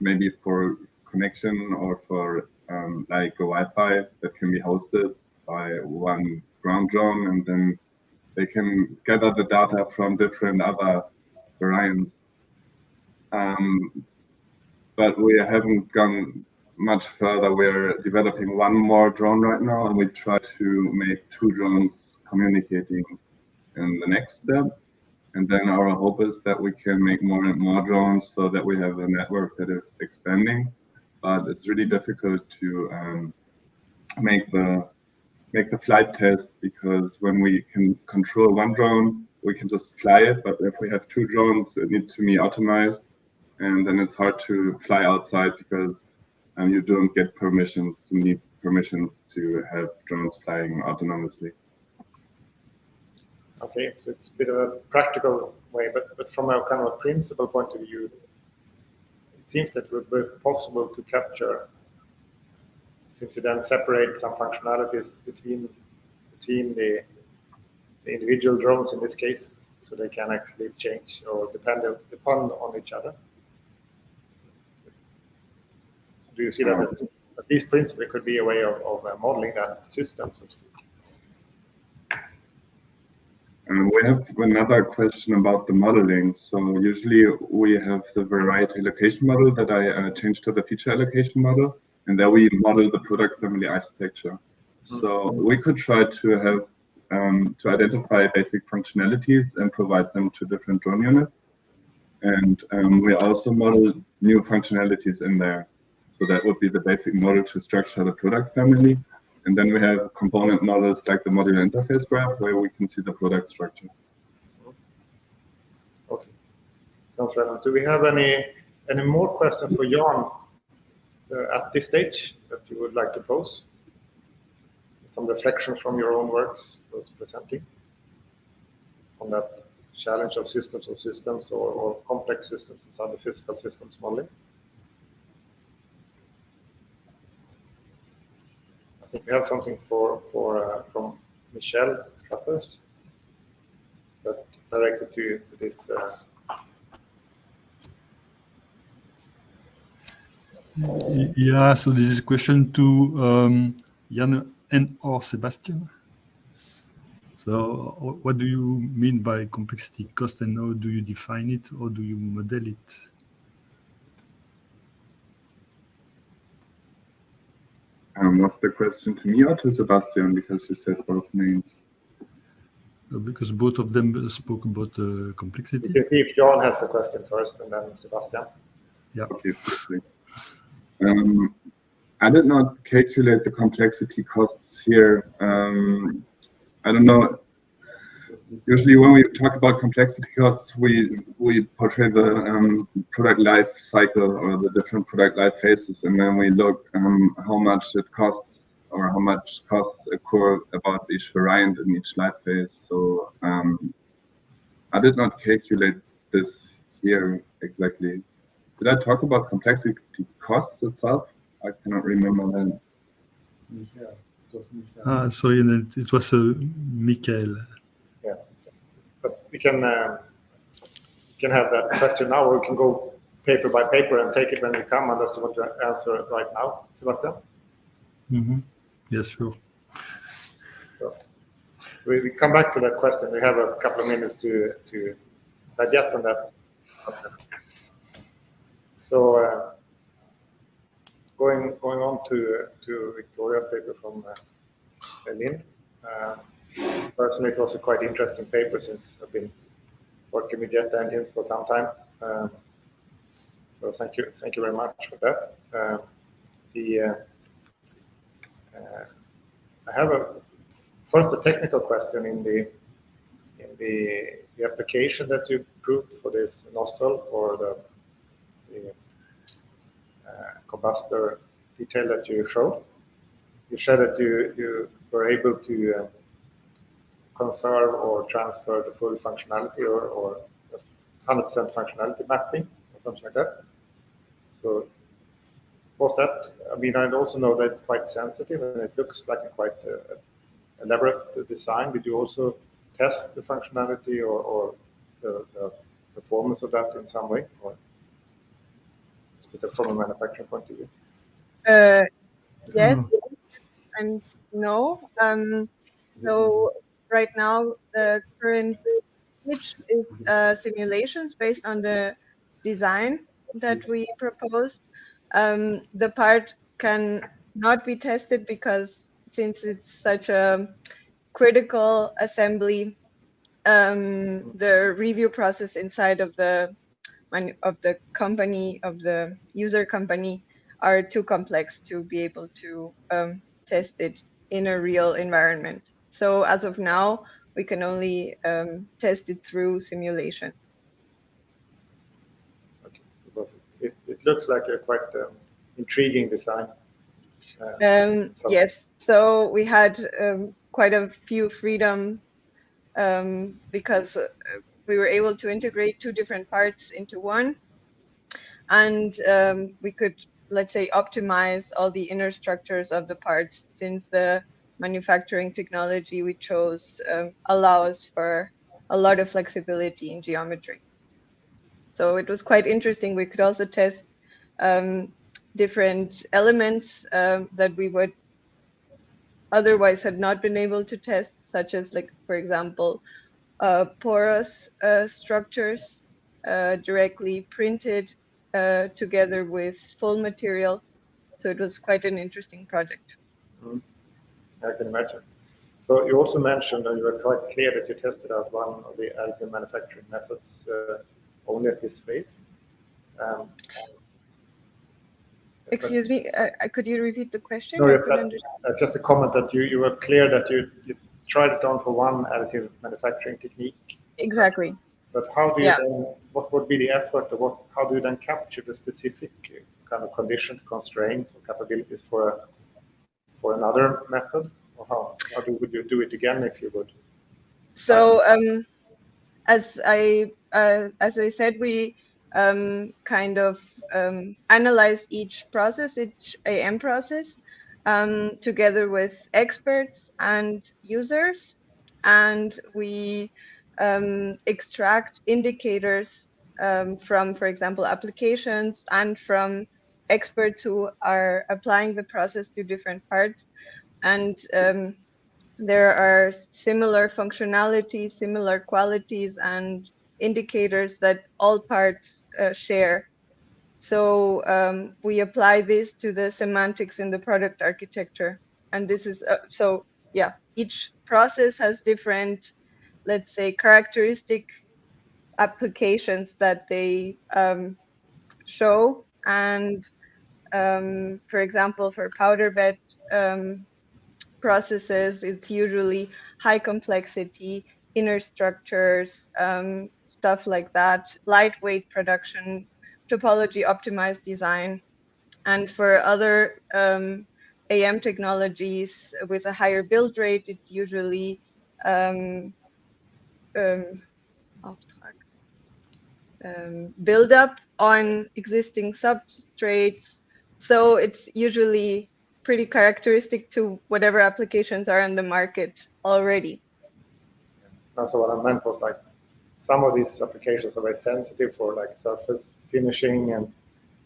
maybe for connection or for like a Wi-Fi that can be hosted by one ground drone, and then they can gather the data from different other variants. But we haven't gone much further. We're developing one more drone right now, and we try to make 2 drones communicating in the next step. And then our hope is that we can make more and more drones so that we have a network that is expanding. But it's really difficult to make the flight test, because when we can control one drone, we can just fly it. But if we have 2 drones, it needs to be optimized, and then it's hard to fly outside because you don't get permissions. You need permissions to have drones flying autonomously. Okay, so it's a bit of a practical way, but from a kind of a principle point of view, it seems that it would be possible to capture, since you then separate some functionalities between the individual drones in this case, so they can actually change or depend on each other. Do you see that at least principally could be a way of modeling that system, so to speak? We have another question about the modeling. So usually we have the variety allocation model that I changed to the feature allocation model, and there we model the product family architecture. So we could try to have to identify basic functionalities and provide them to different drone units. And we also model new functionalities in there. So that would be the basic model to structure the product family. And then we have component models like the modular interface graph, where we can see the product structure. Okay, sounds relevant. Do we have any more questions for Jan at this stage that you would like to pose? Some reflections from your own works was presenting on that challenge of systems or complex systems inside the physical systems modeling. I think we have something from Michel Schaffers that directed to this. Yeah, so this is a question to Jan and/or Sebastian. So what do you mean by complexity cost, and how do you define it, or do you model it? Was the question to me or to Sebastian, because you said both names? Because both of them spoke about complexity. You can see if Joren has a question first and then Sebastian. Yeah. Okay, perfect. I did not calculate the complexity costs here. I don't know. Usually when we talk about complexity costs, we portray the product life cycle or the different product life phases, and then we look how much it costs or how much costs occur about each variant in each life phase. So I did not calculate this here exactly. Did I talk about complexity costs itself? I cannot remember that. Sorry, it was Michel. Yeah, but we can have that question now, or we can go paper by paper and take it when we come, unless you want to answer it right now, Sebastian. Mm-hmm. Yes, sure. So we come back to that question. We have a couple of minutes to digest on that. So going on to Victoria's paper from Eveline. Personally, it was a quite interesting paper since I've been working with jet engines for some time. So thank you very much for that. I have first a technical question in the application that you proved for this nozzle or the combustor detail that you showed. You said that you were able to conserve or transfer the full functionality or 100% functionality mapping or something like that. So was that, I mean, I also know that it's quite sensitive and it looks like a quite elaborate design. Did you also test the functionality or the performance of that in some way? Or is it from a manufacturing point of view? Yes and no. So right now the current switch is simulations based on the design that we proposed. The part can not be tested because since it's such a critical assembly, the review process inside of the company, of the user company, are too complex to be able to test it in a real environment. So as of now, we can only test it through simulation. Okay. It looks like a quite intriguing design. Yes, so we had quite a few freedom because we were able to integrate two different parts into one, and we could, let's say, optimize all the inner structures of the parts, since the manufacturing technology we chose allows for a lot of flexibility in geometry. So it was quite interesting. We could also test different elements that we would otherwise had not been able to test, such as, like, for example, porous structures directly printed together with full material. So it was quite an interesting project. I can imagine. So you also mentioned, and you were quite clear that you tested out one of the additive manufacturing methods only at this phase. Excuse me, could you repeat the question? No, that's just a comment that you were clear that you tried it on for one additive manufacturing technique. Exactly. But how do you then, what would be the effort, or how do you then capture the specific kind of conditions, constraints, or capabilities for another method? Or how would you do it again if you would? So as I said, we kind of analyze each process, each AM process, together with experts and users, and we extract indicators from, for example, applications and from experts who are applying the process to different parts. And there are similar functionalities, similar qualities, and indicators that all parts share. So we apply this to the semantics in the product architecture. And this is, so yeah, each process has different, let's say, characteristic applications that they show. And for example, for powder bed processes, it's usually high complexity, inner structures, stuff like that, lightweight production, topology optimized design. And for other AM technologies with a higher build rate, it's usually build up on existing substrates. So it's usually pretty characteristic to whatever applications are on the market already. So what I meant was like some of these applications are very sensitive for like surface finishing, and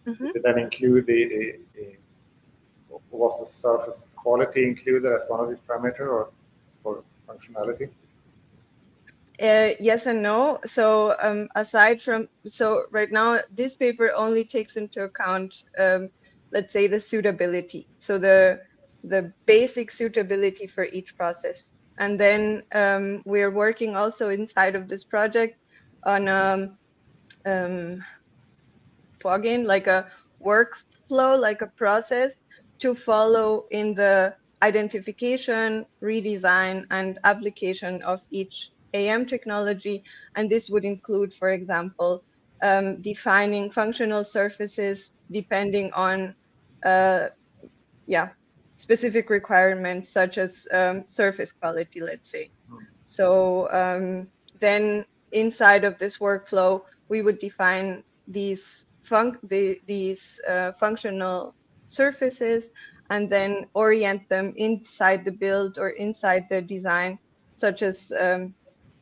did it then include was the surface quality included as one of these parameters or for functionality? Yes and no. So aside from, so right now this paper only takes into account, let's say, the suitability. So the basic suitability for each process. And then we're working also inside of this project on Vorgehen, like a workflow, like a process to follow in the identification, redesign, and application of each AM technology. And this would include, for example, defining functional surfaces depending on specific requirements such as surface quality, let's say. So then inside of this workflow, we would define these functional surfaces and then orient them inside the build or inside the design, such as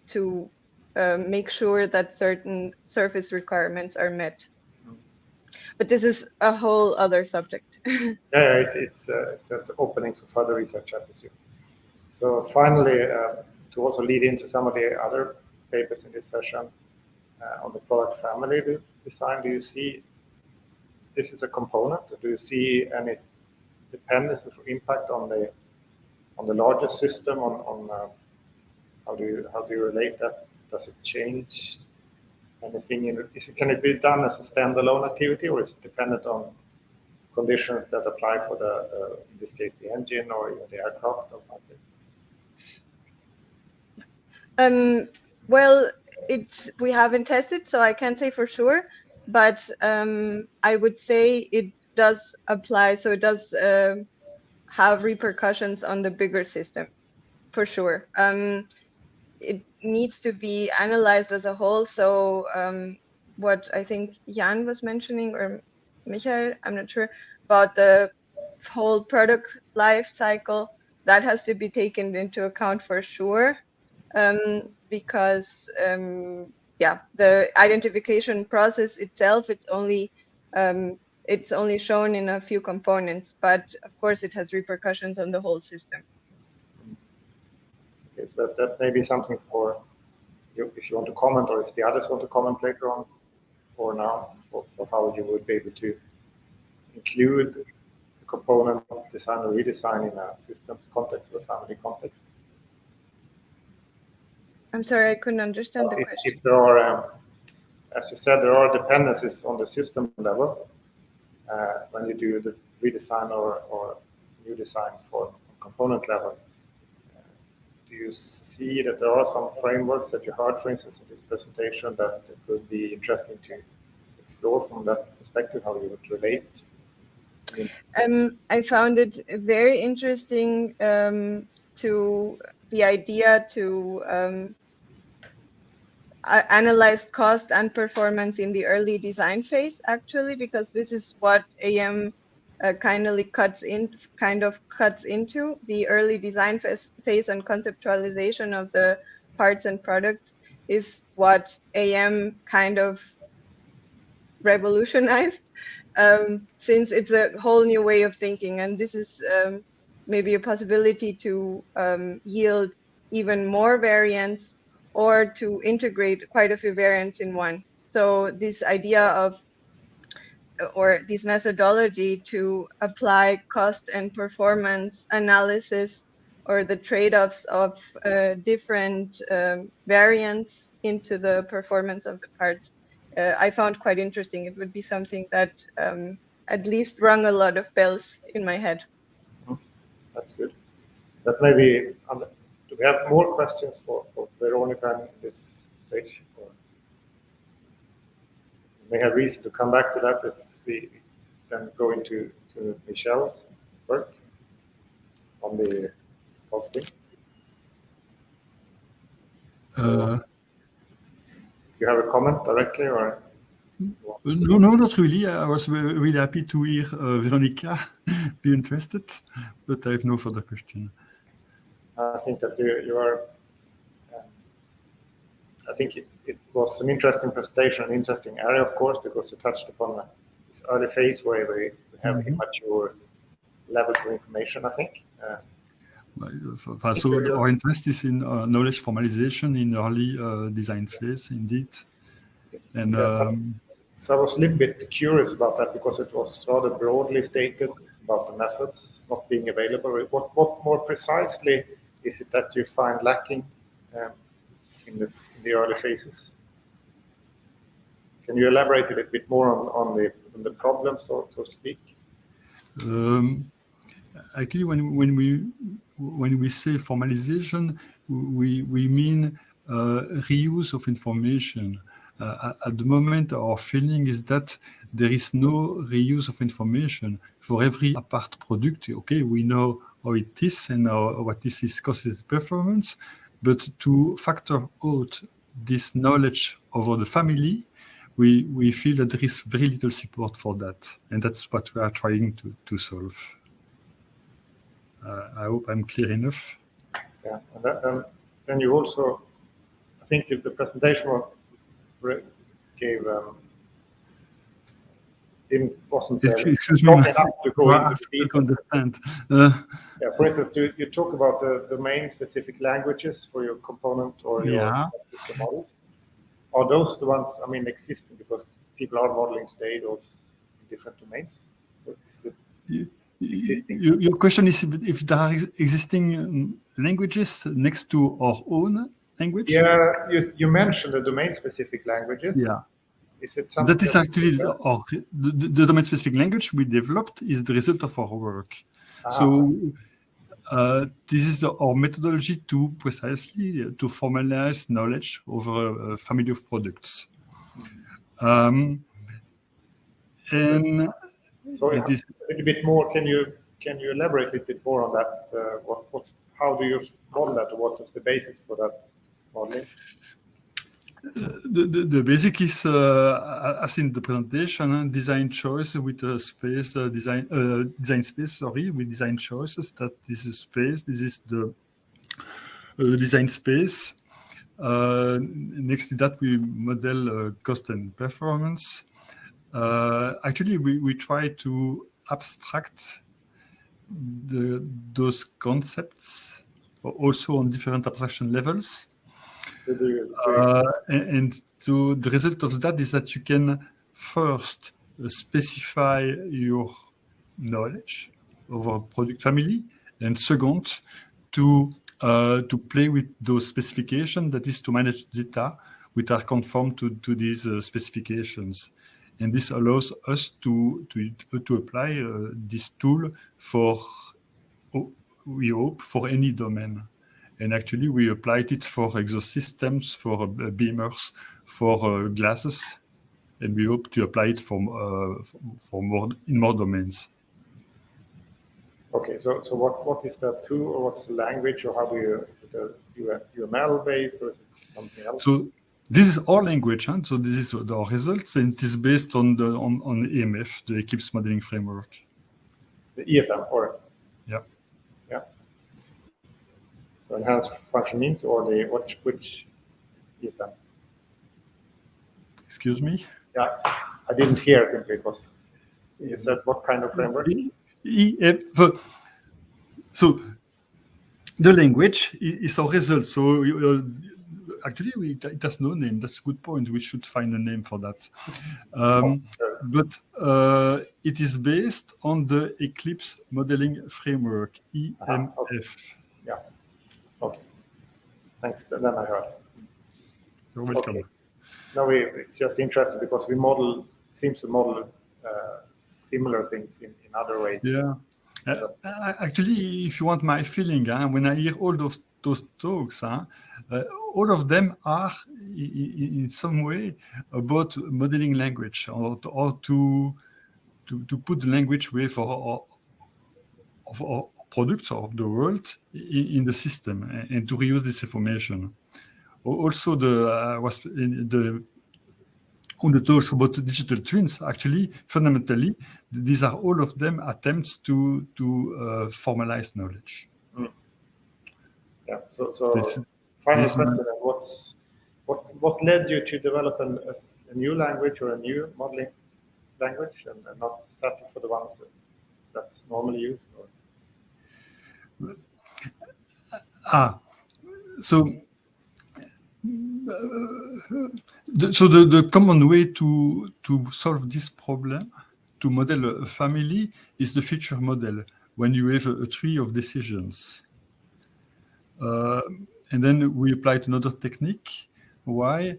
to make sure that certain surface requirements are met. But this is a whole other subject. Yeah, it's just openings for further research, I presume. So finally, to also lead into some of the other papers in this session on the product family design, do you see this is a component? Do you see any dependencies or impact on the larger system? On how do you relate that? Does it change anything? Can it be done as a standalone activity, or is it dependent on conditions that apply for the in this case the engine or even the aircraft or something? Well, we haven't tested, so I can't say for sure, but I would say it does apply. So it does have repercussions on the bigger system, for sure. It needs to be analyzed as a whole. So what I think Jan was mentioning, or Michel, I'm not sure, about the whole product life cycle, that has to be taken into account for sure. Because the identification process itself, it's only shown in a few components, but of course it has repercussions on the whole system. Okay, so that may be something for you, if you want to comment, or if the others want to comment later on, or now, for how you would be able to include the component design or redesign in a systems context or family context. I'm sorry, I couldn't understand the question. If there are, as you said, there are dependencies on the system level when you do the redesign or new designs for component level. Do you see that there are some frameworks that you heard, for instance, in this presentation that could be interesting to explore from that perspective, how you would relate? I found it very interesting to the idea to analyze cost and performance in the early design phase, actually, because this is what AM kind of cuts into the early design phase, and conceptualization of the parts and products is what AM kind of revolutionized, since it's a whole new way of thinking, and this is maybe a possibility to yield even more variants or to integrate quite a few variants in one. So this idea of or this methodology to apply cost and performance analysis or the trade-offs of different variants into the performance of the parts, I found quite interesting. It would be something that at least rung a lot of bells in my head. That's good. But maybe, do we have more questions for Veronica at this stage? Or we may have reason to come back to that as we then go into Michel's work on the hosting. You have a comment directly, or? No, not really. I was really happy to hear Veronica be interested, but I have no further question. I think that you are. I think it was an interesting presentation, an interesting area, of course, because you touched upon this early phase where we have immature levels of information, I think. So our interest is in knowledge formalization in early design phase, indeed. And so I was a little bit curious about that because it was rather broadly stated about the methods not being available. What more precisely is it that you find lacking in the early phases? Can you elaborate a little bit more on the problems, so to speak? Actually, when we say formalization, we mean reuse of information. At the moment, our feeling is that there is no reuse of information for every apart product. Okay, we know how it is and what this is causes performance, but to factor out this knowledge over the family, we feel that there is very little support for that, and that's what we are trying to solve. I hope I'm clear enough. Yeah, and then you also, I think the presentation gave wasn't excuse me, enough to go into I understand. Yeah, for instance, you talk about the domain-specific languages for your component or your model. Are those the ones, I mean, existing because people are modeling today those in different domains? Your question is if there are existing languages next to our own language? Yeah, you mentioned the domain-specific languages. Yeah. Is it something that is actually the domain-specific language we developed is the result of our work. So this is our methodology to precisely to formalize knowledge over a family of products. And so it is a little bit more. Can you elaborate a little bit more on that? How do you model that? What is the basis for that modeling? The basic is, as in the presentation, design choice with a space, design space, sorry, with design choices. That this is space, this is the design space. Next to that, we model cost and performance. Actually, we try to abstract those concepts also on different abstraction levels. And so the result of that is that you can first specify your knowledge over a product family, and second, to play with those specifications, that is to manage data which are conform to these specifications. And this allows us to apply this tool for, we hope, for any domain. And actually, we applied it for exhaust systems, for beamers, for glasses, and we hope to apply it for more domains. Okay, so what is that tool, or what's the language, or how do you, is it UML based, or is it something else? So this is our language, and so this is our results, and it is based on EMF, the Eclipse Modeling Framework. The EFM, or? Yeah. Yeah. So enhanced function means, or which EFM? Excuse me? Yeah, I didn't hear it simply because you said what kind of framework? So the language is our result. So actually, it has no name. That's a good point. We should find a name for that. But it is based on the Eclipse modeling framework, EMF. Okay. Yeah. Okay. Thanks. Then I heard. You're welcome. Okay. No, it's just interesting because we seems to model similar things in other ways. Yeah. Actually, if you want my feeling, when I hear all those talks, all of them are in some way about modeling language or to put the language way for our products of the world in the system and to reuse this information. Also, on the talks about digital twins, actually, fundamentally, these are all of them attempts to formalize knowledge. Yeah. So final question: what led you to develop a new language or a new modeling language, and not settle for the ones that's normally used? So the common way to solve this problem, to model a family, is the feature model, when you have a tree of decisions. And then we applied another technique. Why?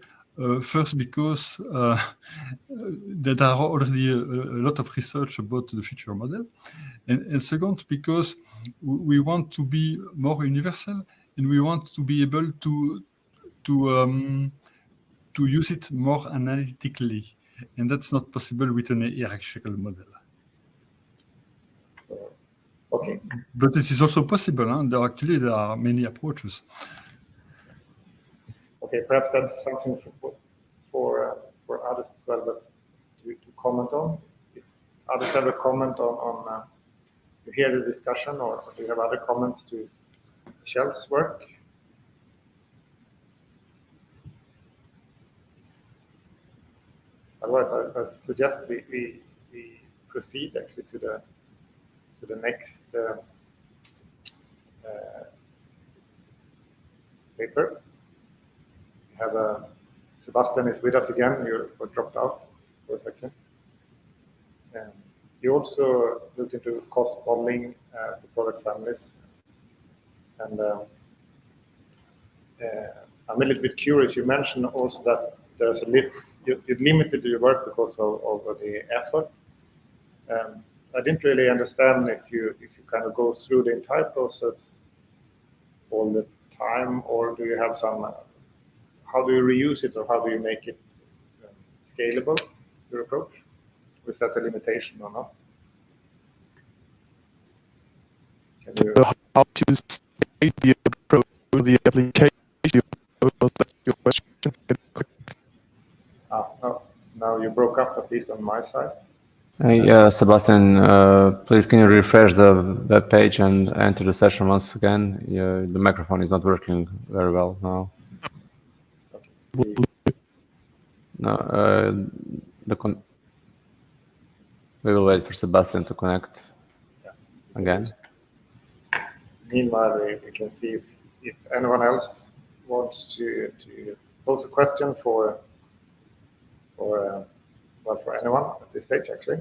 First, because there are already a lot of research about the feature model. And second, because we want to be more universal, and we want to be able to use it more analytically, and that's not possible with an hierarchical model. Okay. But it is also possible. There are many approaches. Okay, perhaps that's something for others as well, but to comment on. If others have a comment on you hear the discussion, or do you have other comments to Michel's work? Otherwise, I suggest we proceed actually to the next paper. We have Sebastian is with us again. You were dropped out for a second. You also looked into cost modeling for product families, and I'm a little bit curious. You mentioned also that there's you limited your work because of the effort. I didn't really understand if you kind of go through the entire process all the time, or do you have some? How do you reuse it, or how do you make it scalable? Your approach, is that a limitation or not? How to scale the approach to the application? Your question. Now you broke up, at least on my side. Sebastian, please can you refresh the web page and enter the session once again? The microphone is not working very well now. Okay. No, we will wait for Sebastian to connect again. Meanwhile, we can see if anyone else wants to pose a question for anyone at this stage, actually.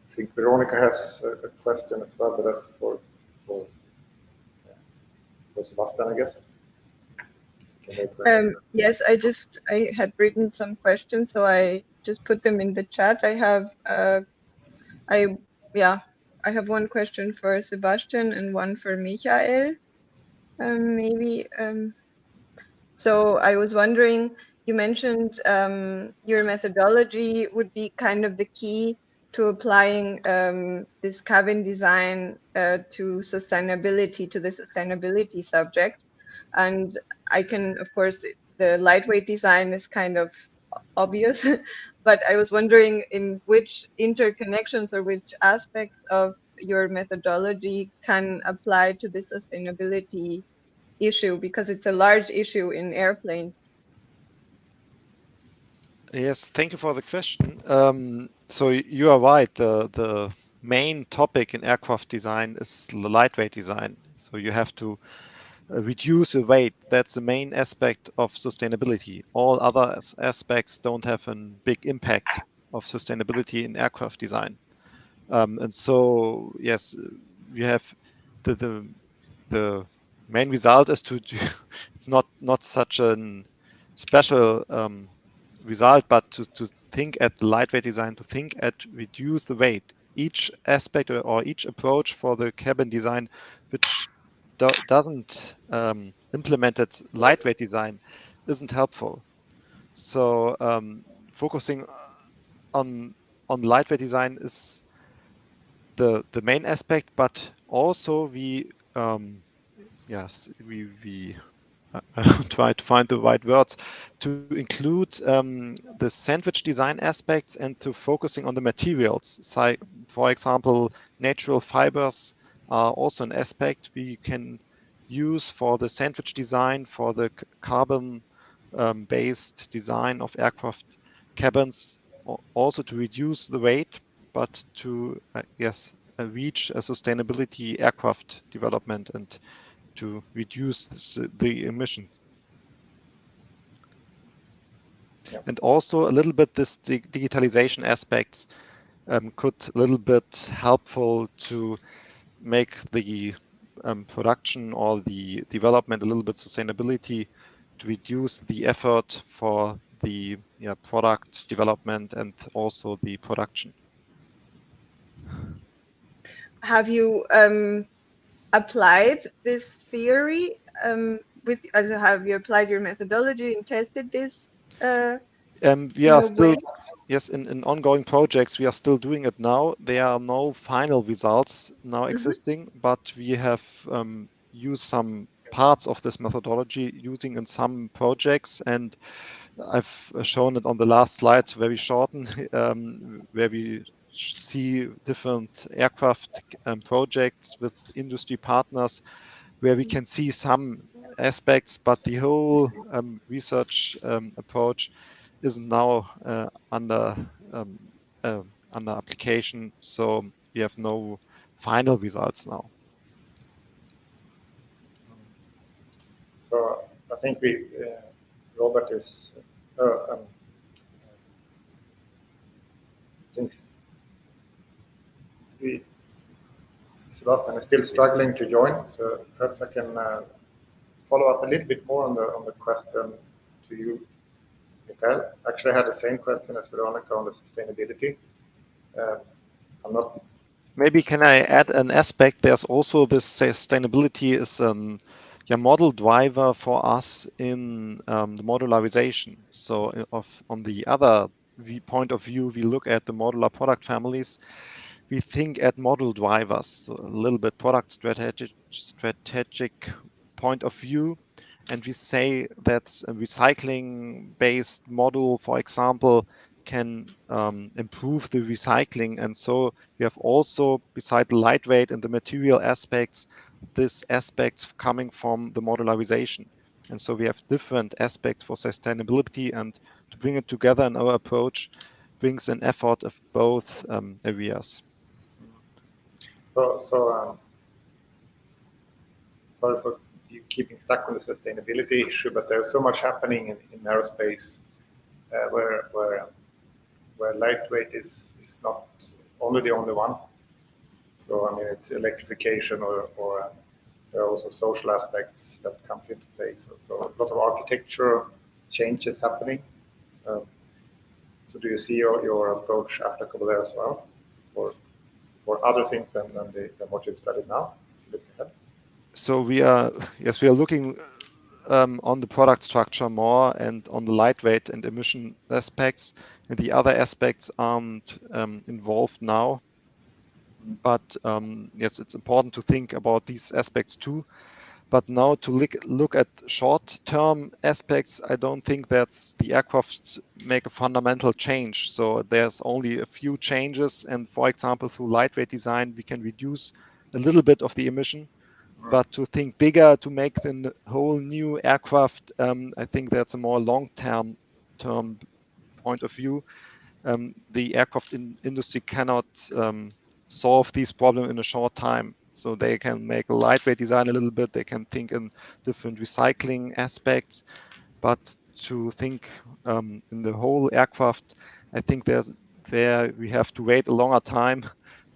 I think Veronica has a question as well, but that's for Sebastian, I guess. Yes, I had written some questions, so I just put them in the chat. I have one question for Sebastian and one for Michel. So I was wondering, you mentioned your methodology would be kind of the key to applying this cabin design to the sustainability subject. And I can, of course, the lightweight design is kind of obvious, but I was wondering in which interconnections or which aspects of your methodology can apply to the sustainability issue, because it's a large issue in airplanes. Yes, thank you for the question. So you are right. The main topic in aircraft design is the lightweight design. So you have to reduce the weight. That's the main aspect of sustainability. All other aspects don't have a big impact of sustainability in aircraft design. And so, yes, we have the main result is to do, it's not such a special result, but to think at the lightweight design, to think at reduce the weight. Each aspect or each approach for the cabin design, which doesn't implement that lightweight design, isn't helpful. So focusing on lightweight design is the main aspect, but also we try to find the right words to include the sandwich design aspects and to focusing on the materials. So, for example, natural fibers are also an aspect we can use for the sandwich design, for the carbon based design of aircraft cabins, also to reduce the weight, but to reach a sustainability aircraft development and to reduce the emissions. Yeah. And also a little bit this digitalization aspects could a little bit helpful to make the production or the development a little bit sustainability, to reduce the effort for the product development and also the production. Have you applied this theory have you applied your methodology and tested this? We are still, yes, in ongoing projects, we are still doing it now. There are no final results now existing, but we have used some parts of this methodology using in some projects, and I've shown it on the last slide, very shortened, where we see different aircraft projects with industry partners, where we can see some aspects, but the whole research approach is now under application, so we have no final results now. So I think Robert is thinks Sebastian is still struggling to join, so perhaps I can follow up a little bit more on the question to you, Michel. Actually, I had the same question as Veronica on the sustainability. I'm not. Maybe can I add an aspect? There's also this sustainability is a model driver for us in the modularization. So on the other point of view, we look at the modular product families. We think at model drivers, so a little bit product strategic point of view. And we say that a recycling-based model, for example, can improve the recycling. And so we have also, beside the lightweight and the material aspects, these aspects coming from the modularization. And so we have different aspects for sustainability, and to bring it together in our approach brings an effort of both areas. So sorry for you keeping stuck on the sustainability issue, but there's so much happening in aerospace where lightweight is not only the only one. So I mean, it's electrification or there are also social aspects that comes into play. So a lot of architecture changes happening. So do you see your approach applicable there as well, or other things than what you've studied now? So we are looking on the product structure more and on the lightweight and emission aspects, and the other aspects aren't involved now. But yes, it's important to think about these aspects too. But now to look at short-term aspects, I don't think that's the aircraft make a fundamental change. So there's only a few changes, and for example, through lightweight design, we can reduce a little bit of the emission. But to think bigger, to make the whole new aircraft, I think that's a more long-term point of view. The aircraft industry cannot solve these problems in a short time. So they can make a lightweight design a little bit. They can think in different recycling aspects, but to think in the whole aircraft, I think there we have to wait a longer time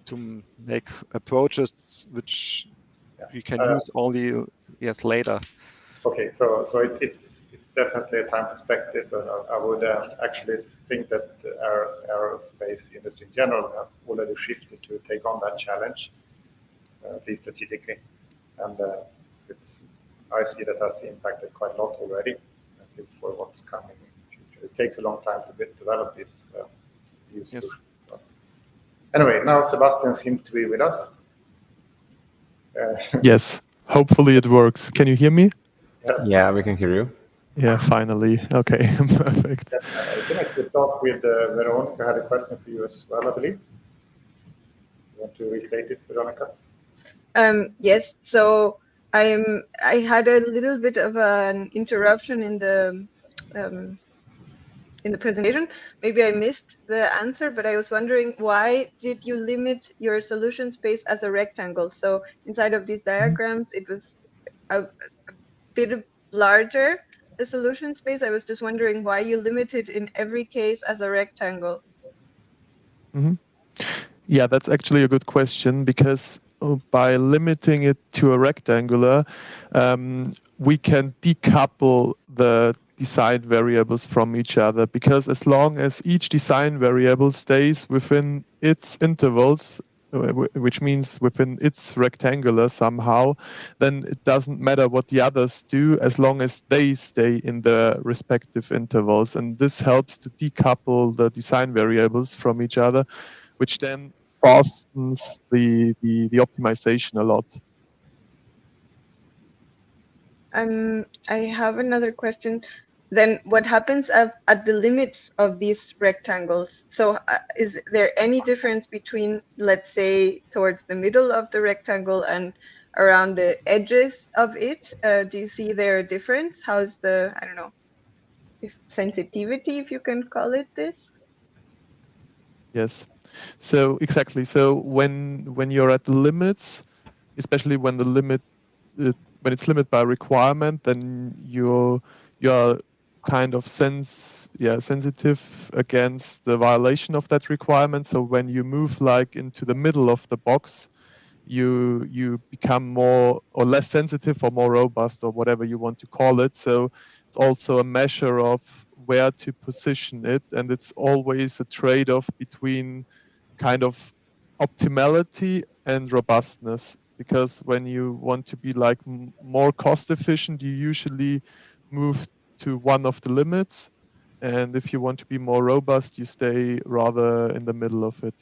to make approaches which we can use only later. Okay, so it's definitely a time perspective, but I would actually think that the aerospace industry in general have already shifted to take on that challenge, at least strategically, and I see that has impacted quite a lot already, at least for what's coming in the future. It takes a long time to develop this new solution. So, anyway, now Sebastian seems to be with us. Yes, hopefully it works. Can you hear me? Yes. Yeah, we can hear you. Yeah, finally. Okay, perfect. I can actually start with Veronica. I had a question for you as well, I believe. You want to restate it, Veronica? Yes. So I had a little bit of an interruption in the presentation. Maybe I missed the answer, but I was wondering, why did you limit your solution space as a rectangle? So inside of these diagrams, it was a bit larger, the solution space. I was just wondering why you limit it in every case as a rectangle. Yeah, that's actually a good question, because by limiting it to a rectangular, we can decouple the design variables from each other, because as long as each design variable stays within its intervals, which means within its rectangular somehow, then it doesn't matter what the others do as long as they stay in the respective intervals. And this helps to decouple the design variables from each other, which then fastens the optimization a lot. I have another question. Then what happens at the limits of these rectangles? So is there any difference between, let's say, towards the middle of the rectangle and around the edges of it? Do you see there a difference? How's the, I don't know, sensitivity, if you can call it this? Yes. So exactly. So when you're at the limits, especially when the limit when it's limited by requirement, then you're kind of sensitive against the violation of that requirement. So when you move like into the middle of the box, you become more or less sensitive or more robust, or whatever you want to call it. So it's also a measure of where to position it, and it's always a trade-off between kind of optimality and robustness, because when you want to be like more cost efficient, you usually move to one of the limits, and if you want to be more robust, you stay rather in the middle of it.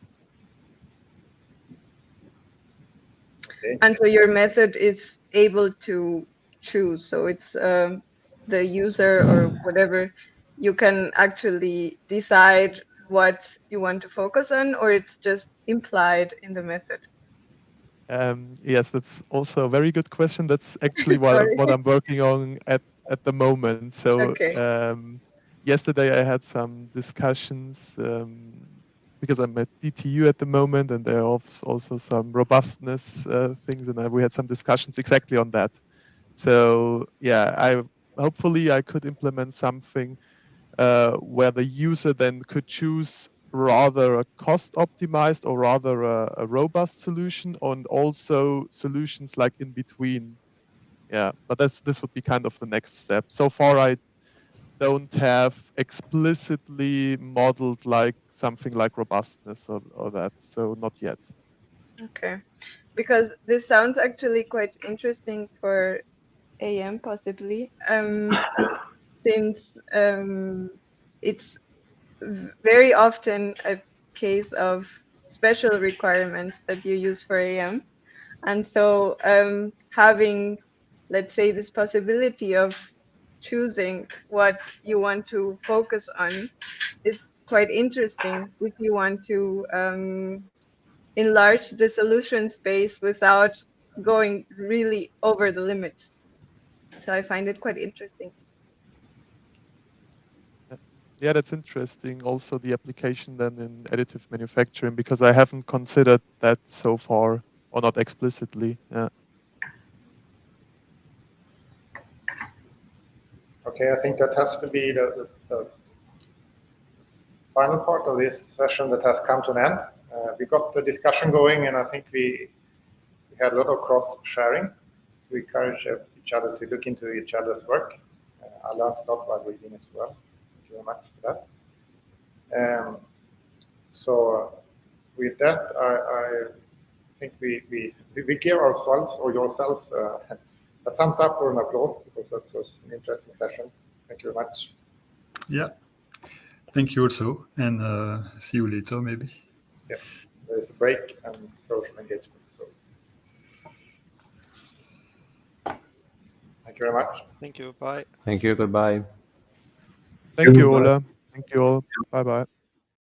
Okay. And so your method is able to choose. So it's the user or whatever, you can actually decide what you want to focus on, or it's just implied in the method? Yes, that's also a very good question. That's actually what I'm working on at the moment. So Okay. yesterday I had some discussions because I'm at DTU at the moment, and there are also some robustness things, and we had some discussions exactly on that. So yeah, hopefully I could implement something where the user then could choose rather a cost optimized or rather a robust solution, and also solutions like in between. Yeah, but this would be kind of the next step. So far I don't have explicitly modeled like something like robustness or that, so not yet. Okay, because this sounds actually quite interesting for AM possibly, since it's very often a case of special requirements that you use for AM. And so having, let's say, this possibility of choosing what you want to focus on is quite interesting if you want to enlarge the solution space without going really over the limits. So I find it quite interesting. Yeah, that's interesting. Also the application then in additive manufacturing, because I haven't considered that so far or not explicitly. Yeah. Okay, I think that has to be the final part of this session that has come to an end. We got the discussion going, and I think we had a lot of cross-sharing. We encourage each other to look into each other's work. I learned a lot while reading as well. Thank you very much for that. So with that, I think we give ourselves or yourselves a thumbs up or an applause, because that was an interesting session. Thank you very much. Yeah. Thank you also, and see you later maybe. Yeah, there's a break and social engagement. So thank you very much. Thank you. Bye. Thank you. Goodbye. Thank you, Ole. Thank you all. Bye bye.